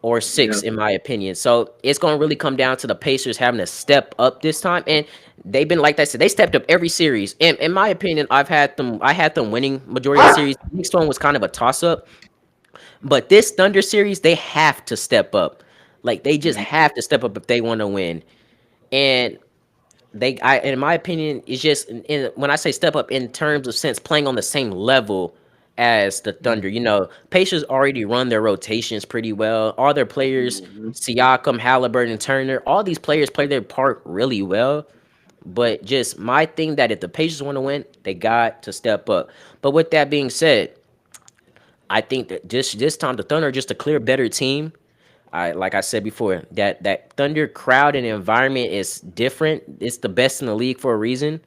or 6, Yeah. in my opinion. So it's going to really come down to the Pacers having to step up this time, and they've been like that. So they stepped up every series. And in my opinion, I had them winning majority of the series. The next one was kind of a toss up, but this Thunder series, they have to step up. Like they just Yeah. have to step up if they want to win. And in my opinion, it's just when I say step up in terms of sense, playing on the same level as the Thunder. You know, Pacers already run their rotations pretty well. All their players, Mhm. Siakam, Halliburton, Turner, all these players play their part really well. But just my thing that if the Pacers want to win, they got to step up. But with that being said, I think that just this time the Thunder are just a clear better team. I like I said before, that Thunder crowd and environment is different. It's the best in the league for a reason.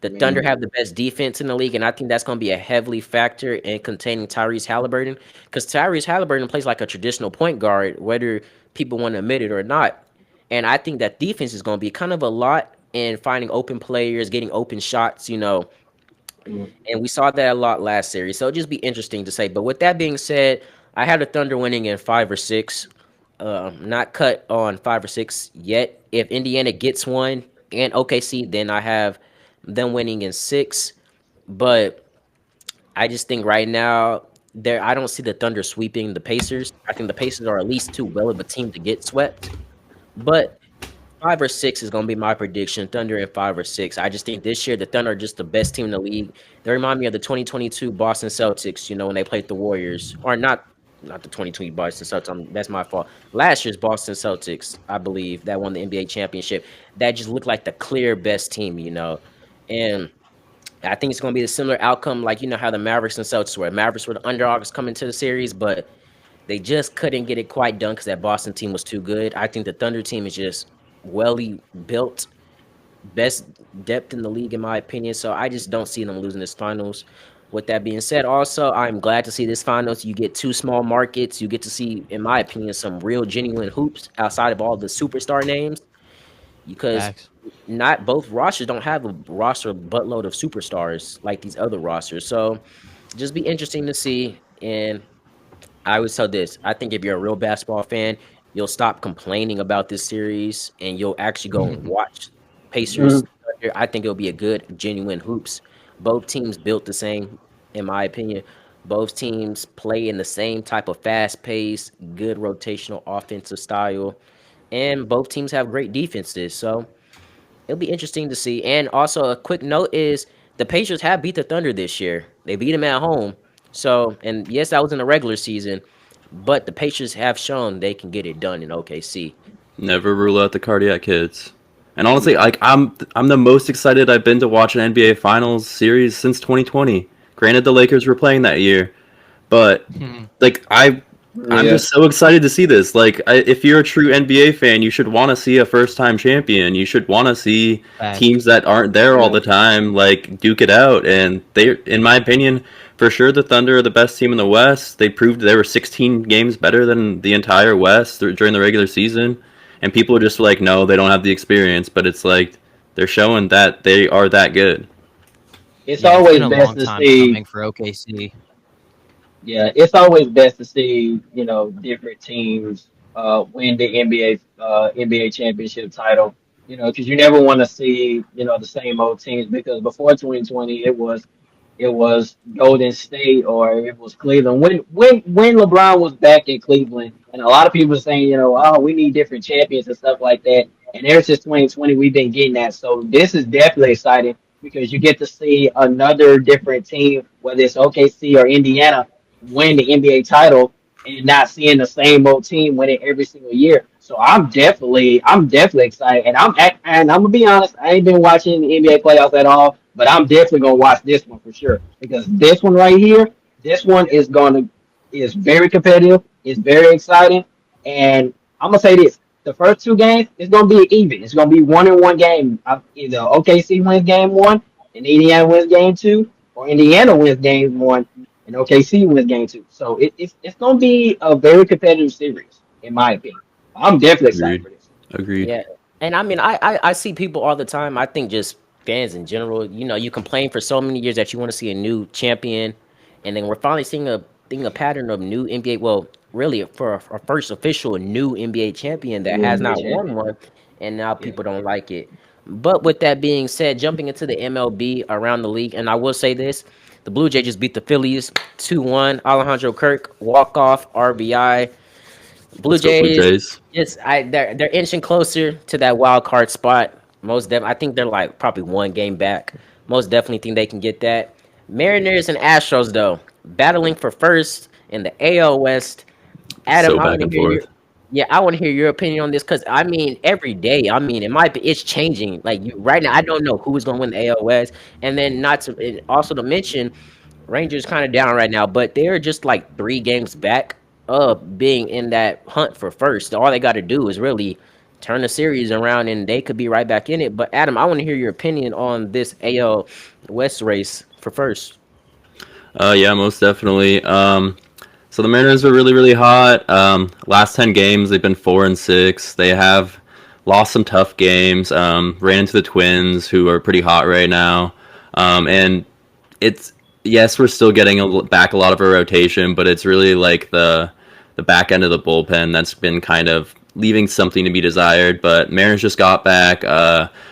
The Thunder Yeah. have the best defense in the league, and I think that's going to be a heavily factor in containing Tyrese Halliburton because Tyrese Halliburton plays like a traditional point guard, whether people want to admit it or not. And I think that defense is going to be kind of a lot in finding open players, getting open shots, Mhm. and we saw that a lot last series. So it'll just be interesting to say. But with that being said, I have the Thunder winning in 5 or 6. Not cut on 5 or 6 yet. If Indiana gets one and OKC, then I have them winning in 6. But I just think right now I don't see the Thunder sweeping the Pacers. I think the Pacers are at least too well of a team to get swept. But 5 or 6 is going to be my prediction. Thunder in 5 or 6. I just think this year the Thunder are just the best team in the league. They remind me of the 2022 Boston Celtics. When they played the Warriors, or not the 2020 Boston Celtics. That's my fault. Last year's Boston Celtics, I believe, that won the NBA championship. That just looked like the clear best team. And I think it's going to be a similar outcome, like how the Mavericks and Celtics were. Mavericks were the underdogs coming to the series, but they just couldn't get it quite done because that Boston team was too good. I think the Thunder team is just welly built, best depth in the league in my opinion. So I just don't see them losing this finals. With that being said, also I'm glad to see this finals. You get two small markets. You get to see, in my opinion, some real genuine hoops outside of all the superstar names. Because Facts. not both rosters don't have a roster buttload of superstars like these other rosters. So just be interesting to see. And I always tell this. I think if you're a real basketball fan, you'll stop complaining about this series and you'll actually go and watch Pacers. Mhm. Thunder. I think it'll be a good, genuine hoops. Both teams built the same, in my opinion. Both teams play in the same type of fast pace, good rotational offensive style, and both teams have great defenses. So it'll be interesting to see. And also, a quick note is the Pacers have beat the Thunder this year. They beat them at home. So, and yes, that was in the regular season, but the Pacers have shown they can get it done in OKC. Never rule out the cardiac kids. And honestly, Yeah. I'm the most excited I've been to watch an NBA Finals series since 2020. Granted, the Lakers were playing that year, but like I'm Yeah. just so excited to see this. Like, if you're a true NBA fan, you should want to see a first-time champion. You should want to see Facts. teams that aren't there all Yeah. the time, like duke it out. And they, in my opinion, for sure, the Thunder are the best team in the West. They proved they were 16 games better than the entire West during the regular season. And people are just like, no, they don't have the experience. But it's like they're showing that they are that good. It's Yeah, it's been always a best long to time see. coming for OKC. Yeah, it's always best to see, different teams win the NBA championship title. Because you never want to see, the same old teams because before 2020 it was Golden State or it was Cleveland. When LeBron was back in Cleveland, and a lot of people were saying, oh, we need different champions and stuff like that. And ever since 2020, we've been getting that. So this is definitely exciting because you get to see another different team, whether it's OKC or Indiana, win the NBA title and not seeing the same old team win it every single year. So I'm definitely excited, and I'm gonna be honest, I ain't been watching the NBA playoffs at all, but I'm definitely gonna watch this one for sure because this one right here, this one is very competitive, it's very exciting, and I'm gonna say this: the first two games it's gonna be even. It's gonna be 1-1 game. Either OKC wins game one and Indiana wins game two, or Indiana wins game one and OKC wins game two. So it's going to be a very competitive series, in my opinion. I'm definitely excited Agreed. for this. Agreed. Yeah, and I mean, I see people all the time. I think just fans in general. You complain for so many years that you want to see a new champion, and then we're finally seeing a pattern of new NBA. Well, really, for our first official new NBA champion that New has NBA not won champion. one, and now Yeah. people don't like it. But with that being said, jumping into the MLB around the league, and I will say this: the Blue Jays just beat the Phillies 2-1. Alejandro Kirk walk off RBI. Blue Let's go Blue Jays, Jays. they're inching closer to that wild card spot. I think they're like probably one game back. Most definitely think they can get that. Mariners and Astros though, battling for first in the AL West. Adam, So I back want to and hear your forth. yeah, I want to hear your opinion on this because I mean every day. I mean it's changing. Like right now, I don't know who is going to win the AL West, and then not to also to mention Rangers kind of down right now, but they're just like 3 games back of being in that hunt for first. All they got to do is really turn the series around, and they could be right back in it. But Adam, I want to hear your opinion on this AL West race for first. Yeah, most definitely. So the Mariners are really, really hot. Last 10 games, they've been 4-6. They have lost some tough games. Ran into the Twins, who are pretty hot right now. And it's yes, we're still getting back a lot of our rotation, but it's really like the back end of the bullpen that's been kind of leaving something to be desired. But Mariners just got back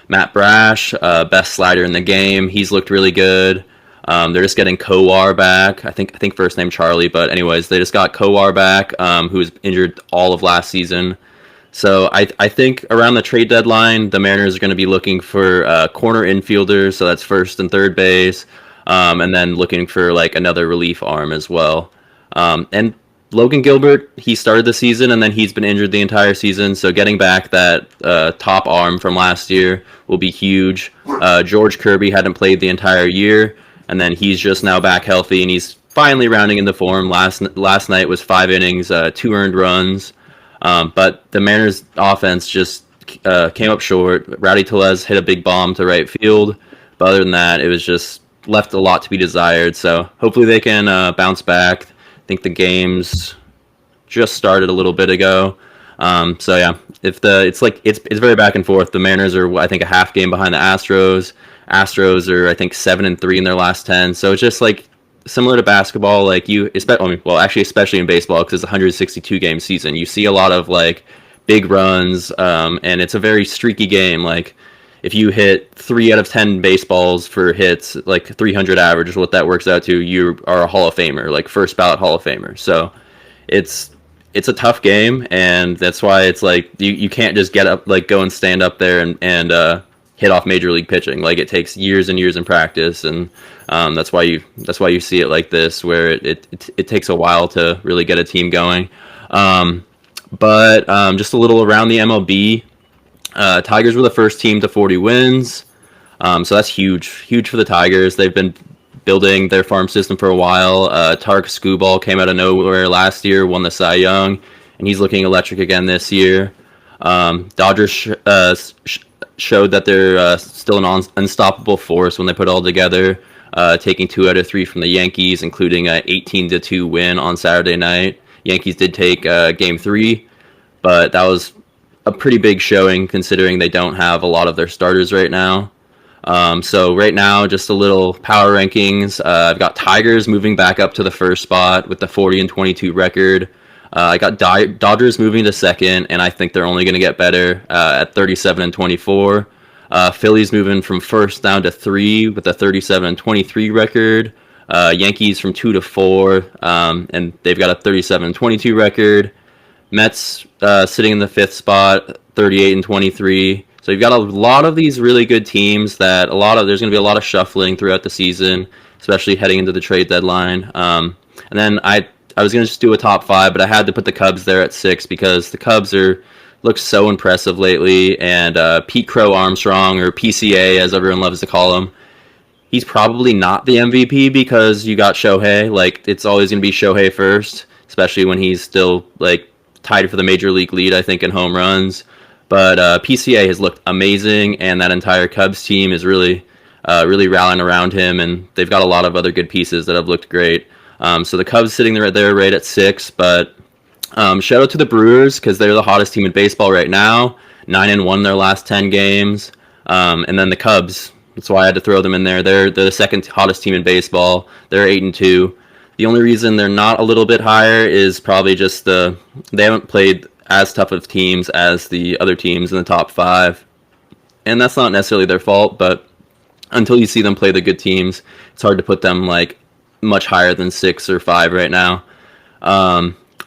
Matt Brash, best slider in the game. He's looked really good. They're just getting Kowar back. I think first name Charlie, but anyways, they just got Kowar back, who was injured all of last season. So I think around the trade deadline, the Mariners are going to be looking for corner infielders, so that's first and third base, and then looking for like another relief arm as well. And Logan Gilbert, he started the season and then he's been injured the entire season, so getting back that top arm from last year will be huge. George Kirby hadn't played the entire year, and then he's just now back healthy and he's finally rounding into form. Last night was 5 innings, 2 earned runs. But the Mariners' offense just came up short. Rowdy Tellez hit a big bomb to right field, but other than that, it was just left a lot to be desired. So hopefully they can bounce back. I think the games just started a little bit ago. So yeah, if the it's very back and forth. The Mariners are I think a half game behind the Astros. Astros are I think 7-3 in their last 10. So it's just like similar to basketball, like especially in baseball because it's a 162 game season. You see a lot of like big runs, and it's a very streaky game. Like if you hit 3 out of 10 baseballs for hits, like 300 average is what that works out to. You are a Hall of Famer, like first ballot Hall of Famer. So it's it's a tough game, and that's why it's like you can't just get up, like go and stand up there and hit off major league pitching. Like it takes years and years in practice, and that's why you see it like this, where it takes a while to really get a team going. But just a little around the MLB, Tigers were the first team to 40 wins, so that's huge for the Tigers. They've been building their farm system for a while. Tarek Skubal came out of nowhere last year, won the Cy Young, and he's looking electric again this year. Dodgers showed that they're still an unstoppable force when they put it all together, taking 2 out of 3 from the Yankees, including an 18-2 win on Saturday night. Yankees did take Game 3, but that was a pretty big showing considering they don't have a lot of their starters right now. So right now, just a little power rankings. I've got Tigers moving back up to the first spot with the 40-22 record. I got Dodgers moving to second, and I think they're only going to get better at 37-24. Phillies moving from first down to 3 with a 37-23 record. Yankees from 2 to 4, and they've got a 37-22 record. Mets sitting in the 5th spot, 38-23. So you've got a lot of these really good teams there's going to be a lot of shuffling throughout the season, especially heading into the trade deadline. And then I was going to just do a top 5, but I had to put the Cubs there at 6 because the Cubs look so impressive lately. And Pete Crow Armstrong, or PCA as everyone loves to call him, he's probably not the MVP because you got Shohei. Like it's always going to be Shohei first, especially when he's still like tied for the major league lead, I think, in home runs. But PCA has looked amazing, and that entire Cubs team is really rallying around him, and they've got a lot of other good pieces that have looked great. So the Cubs sitting there right at 6, but shout out to the Brewers because they're the hottest team in baseball right now, 9-1 their last 10 games. And then the Cubs, That's why I had to throw them in there. They're the second hottest team in baseball. They're 8-2. The only reason they're not a little bit higher is probably just they haven't played as tough of teams as the other teams in the top five, and that's not necessarily their fault. But until you see them play the good teams, it's hard to put them like much higher than 6 or 5 right now.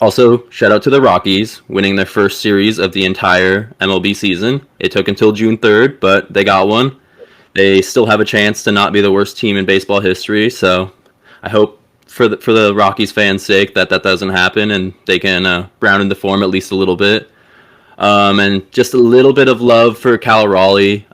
Also, shout out to the Rockies winning their first series of the entire MLB season. It took until June 3rd, but they got one. They still have a chance to not be the worst team in baseball history. So I hope for the Rockies fans' sake that doesn't happen and they can round into form at least a little bit. And just a little bit of love for Cal Raleigh.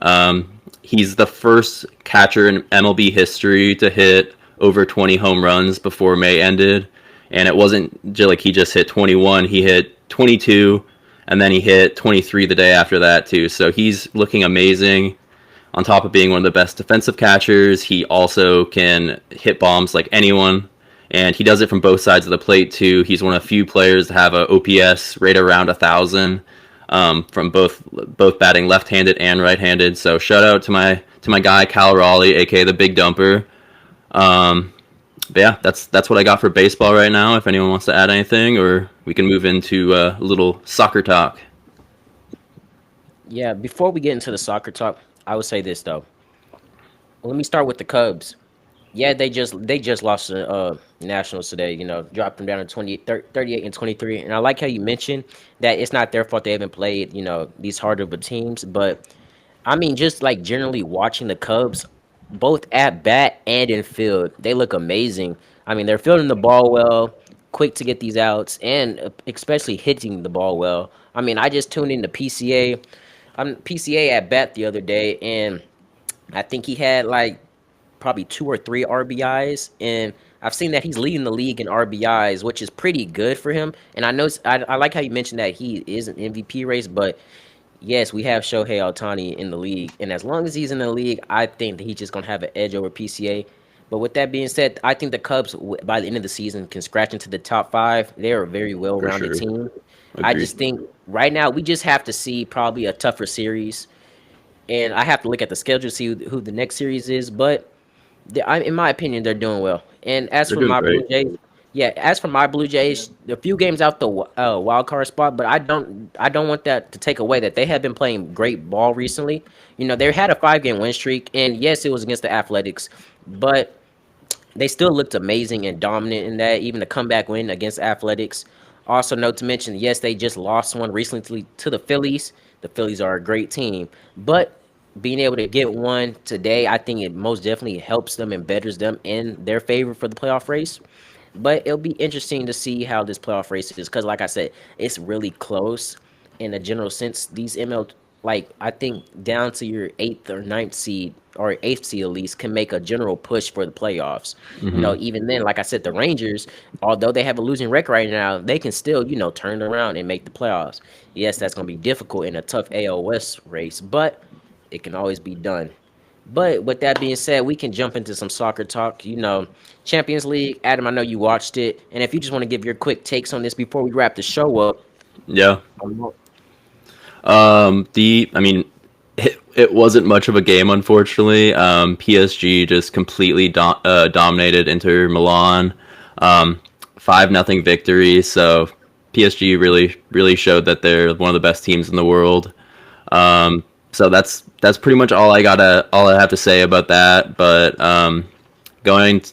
He's the first catcher in MLB history to hit over 20 home runs before May ended. And it wasn't like he just hit 21. He hit 22, and then he hit 23 the day after that, too. So he's looking amazing. On top of being one of the best defensive catchers, he also can hit bombs like anyone. And he does it from both sides of the plate, too. He's one of the few players to have an OPS right around 1,000 from both batting left-handed and right-handed. So shout out to my guy, Cal Raleigh, a.k.a. the Big Dumper. But yeah, that's what I got for baseball right now. If anyone wants to add anything, or we can move into a little soccer talk. Yeah, before we get into the soccer talk, I would say this though. Let me start with the Cubs. Yeah, they just lost the Nationals today. You know, dropped them down to 38 and 23. And I like how you mentioned that it's not their fault they haven't played, these harder of teams. But I mean, just like generally watching the Cubs, both at bat and in field, they look amazing. I mean, they're fielding the ball well, quick to get these outs, and especially hitting the ball well. I mean, I just tuned in to PCA. I'm PCA at bat the other day, and I think he had like probably 2 or 3 RBIs, and I've seen that he's leading the league in RBIs, which is pretty good for him. And I know I like how you mentioned that he is an MVP race, but yes, we have Shohei Ohtani in the league, and as long as he's in the league, I think that he's just gonna have an edge over PCA. But with that being said, I think the Cubs by the end of the season can scratch into the top 5. They are a very well-rounded team. I just think right now we just have to see probably a tougher series, and I have to look at the schedule to see who the next series is. But in my opinion, they're doing well. And as They're for doing my great. Blue Jays, yeah, as for my Blue Jays, a few games out the wild card spot, but I don't want that to take away that they have been playing great ball recently. They had a 5-game win streak, and yes, it was against the Athletics, but they still looked amazing and dominant in that, even the comeback win against Athletics. Also, note to mention, yes, they just lost one recently to the Phillies. The Phillies are a great team, but being able to get one today, I think it most definitely helps them and betters them in their favor for the playoff race. But it'll be interesting to see how this playoff race is because, like I said, it's really close in a general sense. These ML, like I think, down to your 8th or 9th seed or 8th seed at least can make a general push for the playoffs. Even then, like I said, the Rangers, although they have a losing record right now, they can still, turn around and make the playoffs. Yes, that's going to be difficult in a tough AL West race, but it can always be done. But with that being said, we can jump into some soccer talk. Champions League. Adam, I know you watched it, and if you just want to give your quick takes on this before we wrap the show up. Yeah. I mean, it wasn't much of a game, unfortunately. PSG just completely dominated Inter Milan. 5-0 victory. So PSG really showed that they're one of the best teams in the world. So that's pretty much all I have to say about that. But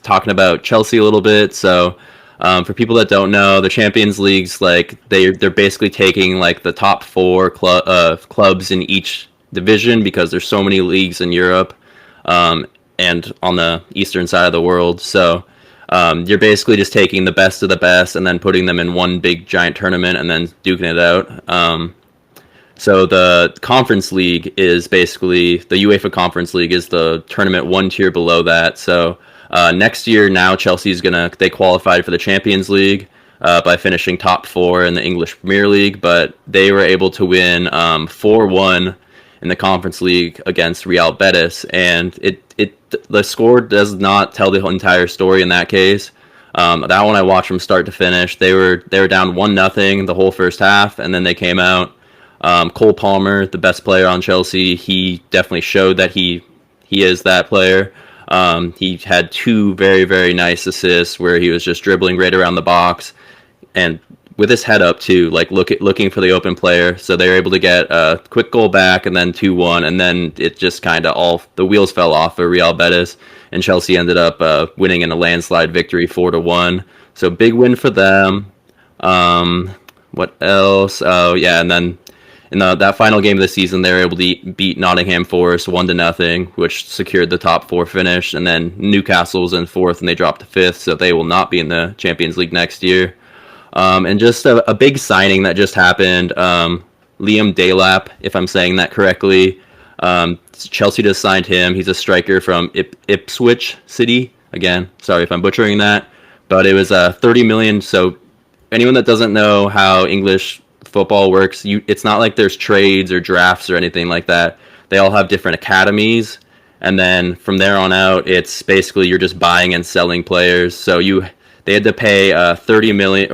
talking about Chelsea a little bit. So for people that don't know, the Champions League's like they're basically taking like the top 4 clubs in each division because there's so many leagues in Europe and on the eastern side of the world. So you're basically just taking the best of the best and then putting them in one big giant tournament and then duking it out. So the Conference League is basically the UEFA Conference League is the tournament one tier below that. So next year now they qualified for the Champions League by finishing top 4 in the English Premier League, but they were able to win 4-1 in the Conference League against Real Betis, and the score does not tell the entire story in that case. That one I watched from start to finish. They were down 1-0 the whole first half, and then they came out. Cole Palmer, the best player on Chelsea, he definitely showed that he he is that player. He had two very, very nice assists where he was just dribbling right around the box and with his head up too, like looking for the open player. So they were able to get a quick goal back and then 2-1, and then it just kind of all the wheels fell off for Real Betis, and Chelsea ended up winning in a landslide victory 4-1. So big win for them. What else? Oh yeah, and then in that final game of the season, they were able to beat Nottingham Forest 1-0, which secured the top four finish. And then Newcastle was in fourth, and they dropped to fifth, so they will not be in the Champions League next year. And just a big signing that just happened. Liam Delap, if I'm saying that correctly. Chelsea just signed him. He's a striker from Ipswich City. Again, sorry if I'm butchering that. But it was 30 million. So anyone that doesn't know how English football works, it's not like there's trades or drafts or anything like that. They all have different academies. And then from there on out, it's basically you're just buying and selling players. So they had to pay 30 million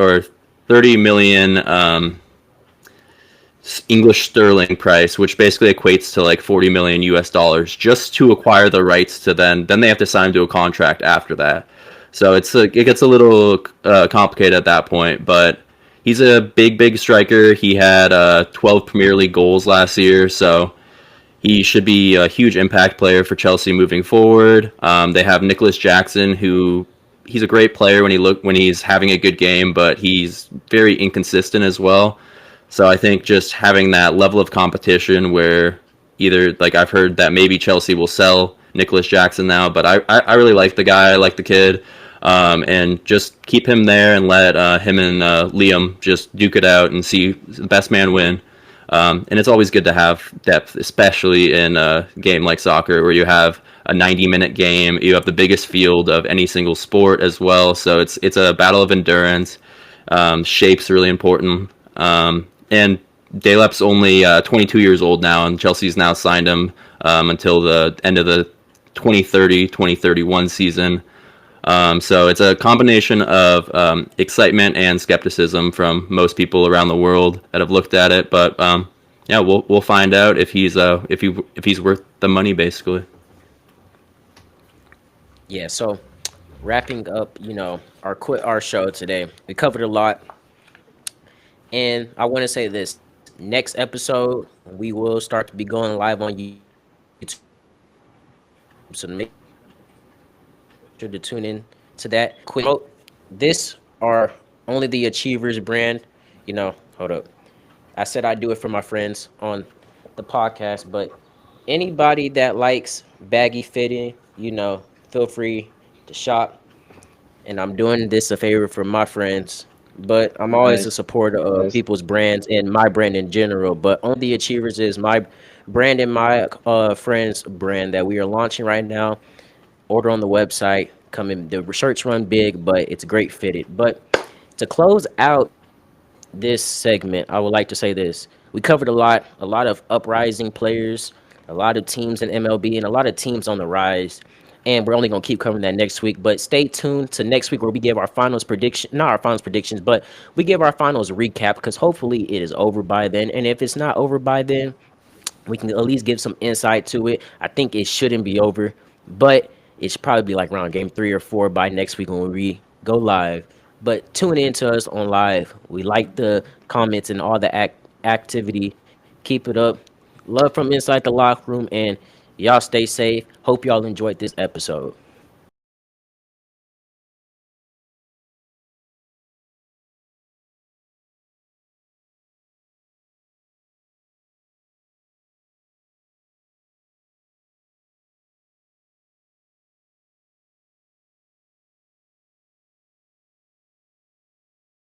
English sterling price, which basically equates to like 40 million US dollars, just to acquire the rights to then they have to sign to a contract after that. So it gets a little complicated at that point, but he's a big striker. He had 12 Premier League goals last year, so he should be a huge impact player for Chelsea moving forward. They have Nicholas Jackson, who he's a great player when he's having a good game, but he's very inconsistent as well. So I think just having that level of competition where either, like I've heard that maybe Chelsea will sell Nicholas Jackson now, but I really like the guy. I like the kid. And just keep him there and let him and Liam just duke it out and see the best man win. And it's always good to have depth, especially in a game like soccer where you have a 90-minute game. You have the biggest field of any single sport as well. So it's a battle of endurance. Shape's really important. And Delap's only 22 years old now, and Chelsea's now signed him until the end of the 2030-2031 season. So it's a combination of excitement and skepticism from most people around the world that have looked at it. But yeah, we'll find out if he's worth the money, basically. Yeah, so wrapping up, our show today, we covered a lot, and I want to say this: next episode, we will start to be going live on YouTube, so make sure to tune in to that. Quick note: this are only the Achievers brand. Hold up, I said I'd do it for my friends on the podcast, but anybody that likes baggy fitting, feel free to shop. And I'm doing this a favor for my friends, but I'm always a Nice, supporter of nice. people's brands and my brand in general. But On the Achievers is my brand and my friends' brand that we are launching right now. Order on the website. Coming, the shirts run big, but it's great fitted. But to close out this segment, I would like to say this. We covered a lot of uprising players, a lot of teams in MLB, and a lot of teams on the rise. And we're only going to keep covering that next week. But stay tuned to next week where we give our finals prediction, not our finals predictions, but we give our finals recap because hopefully it is over by then. And if it's not over by then, we can at least give some insight to it. I think it shouldn't be over, but it should probably be like around game 3 or 4 by next week when we go live. But tune in to us on live. We like the comments and all the activity. Keep it up. Love from inside the locker room, and y'all stay safe. Hope y'all enjoyed this episode.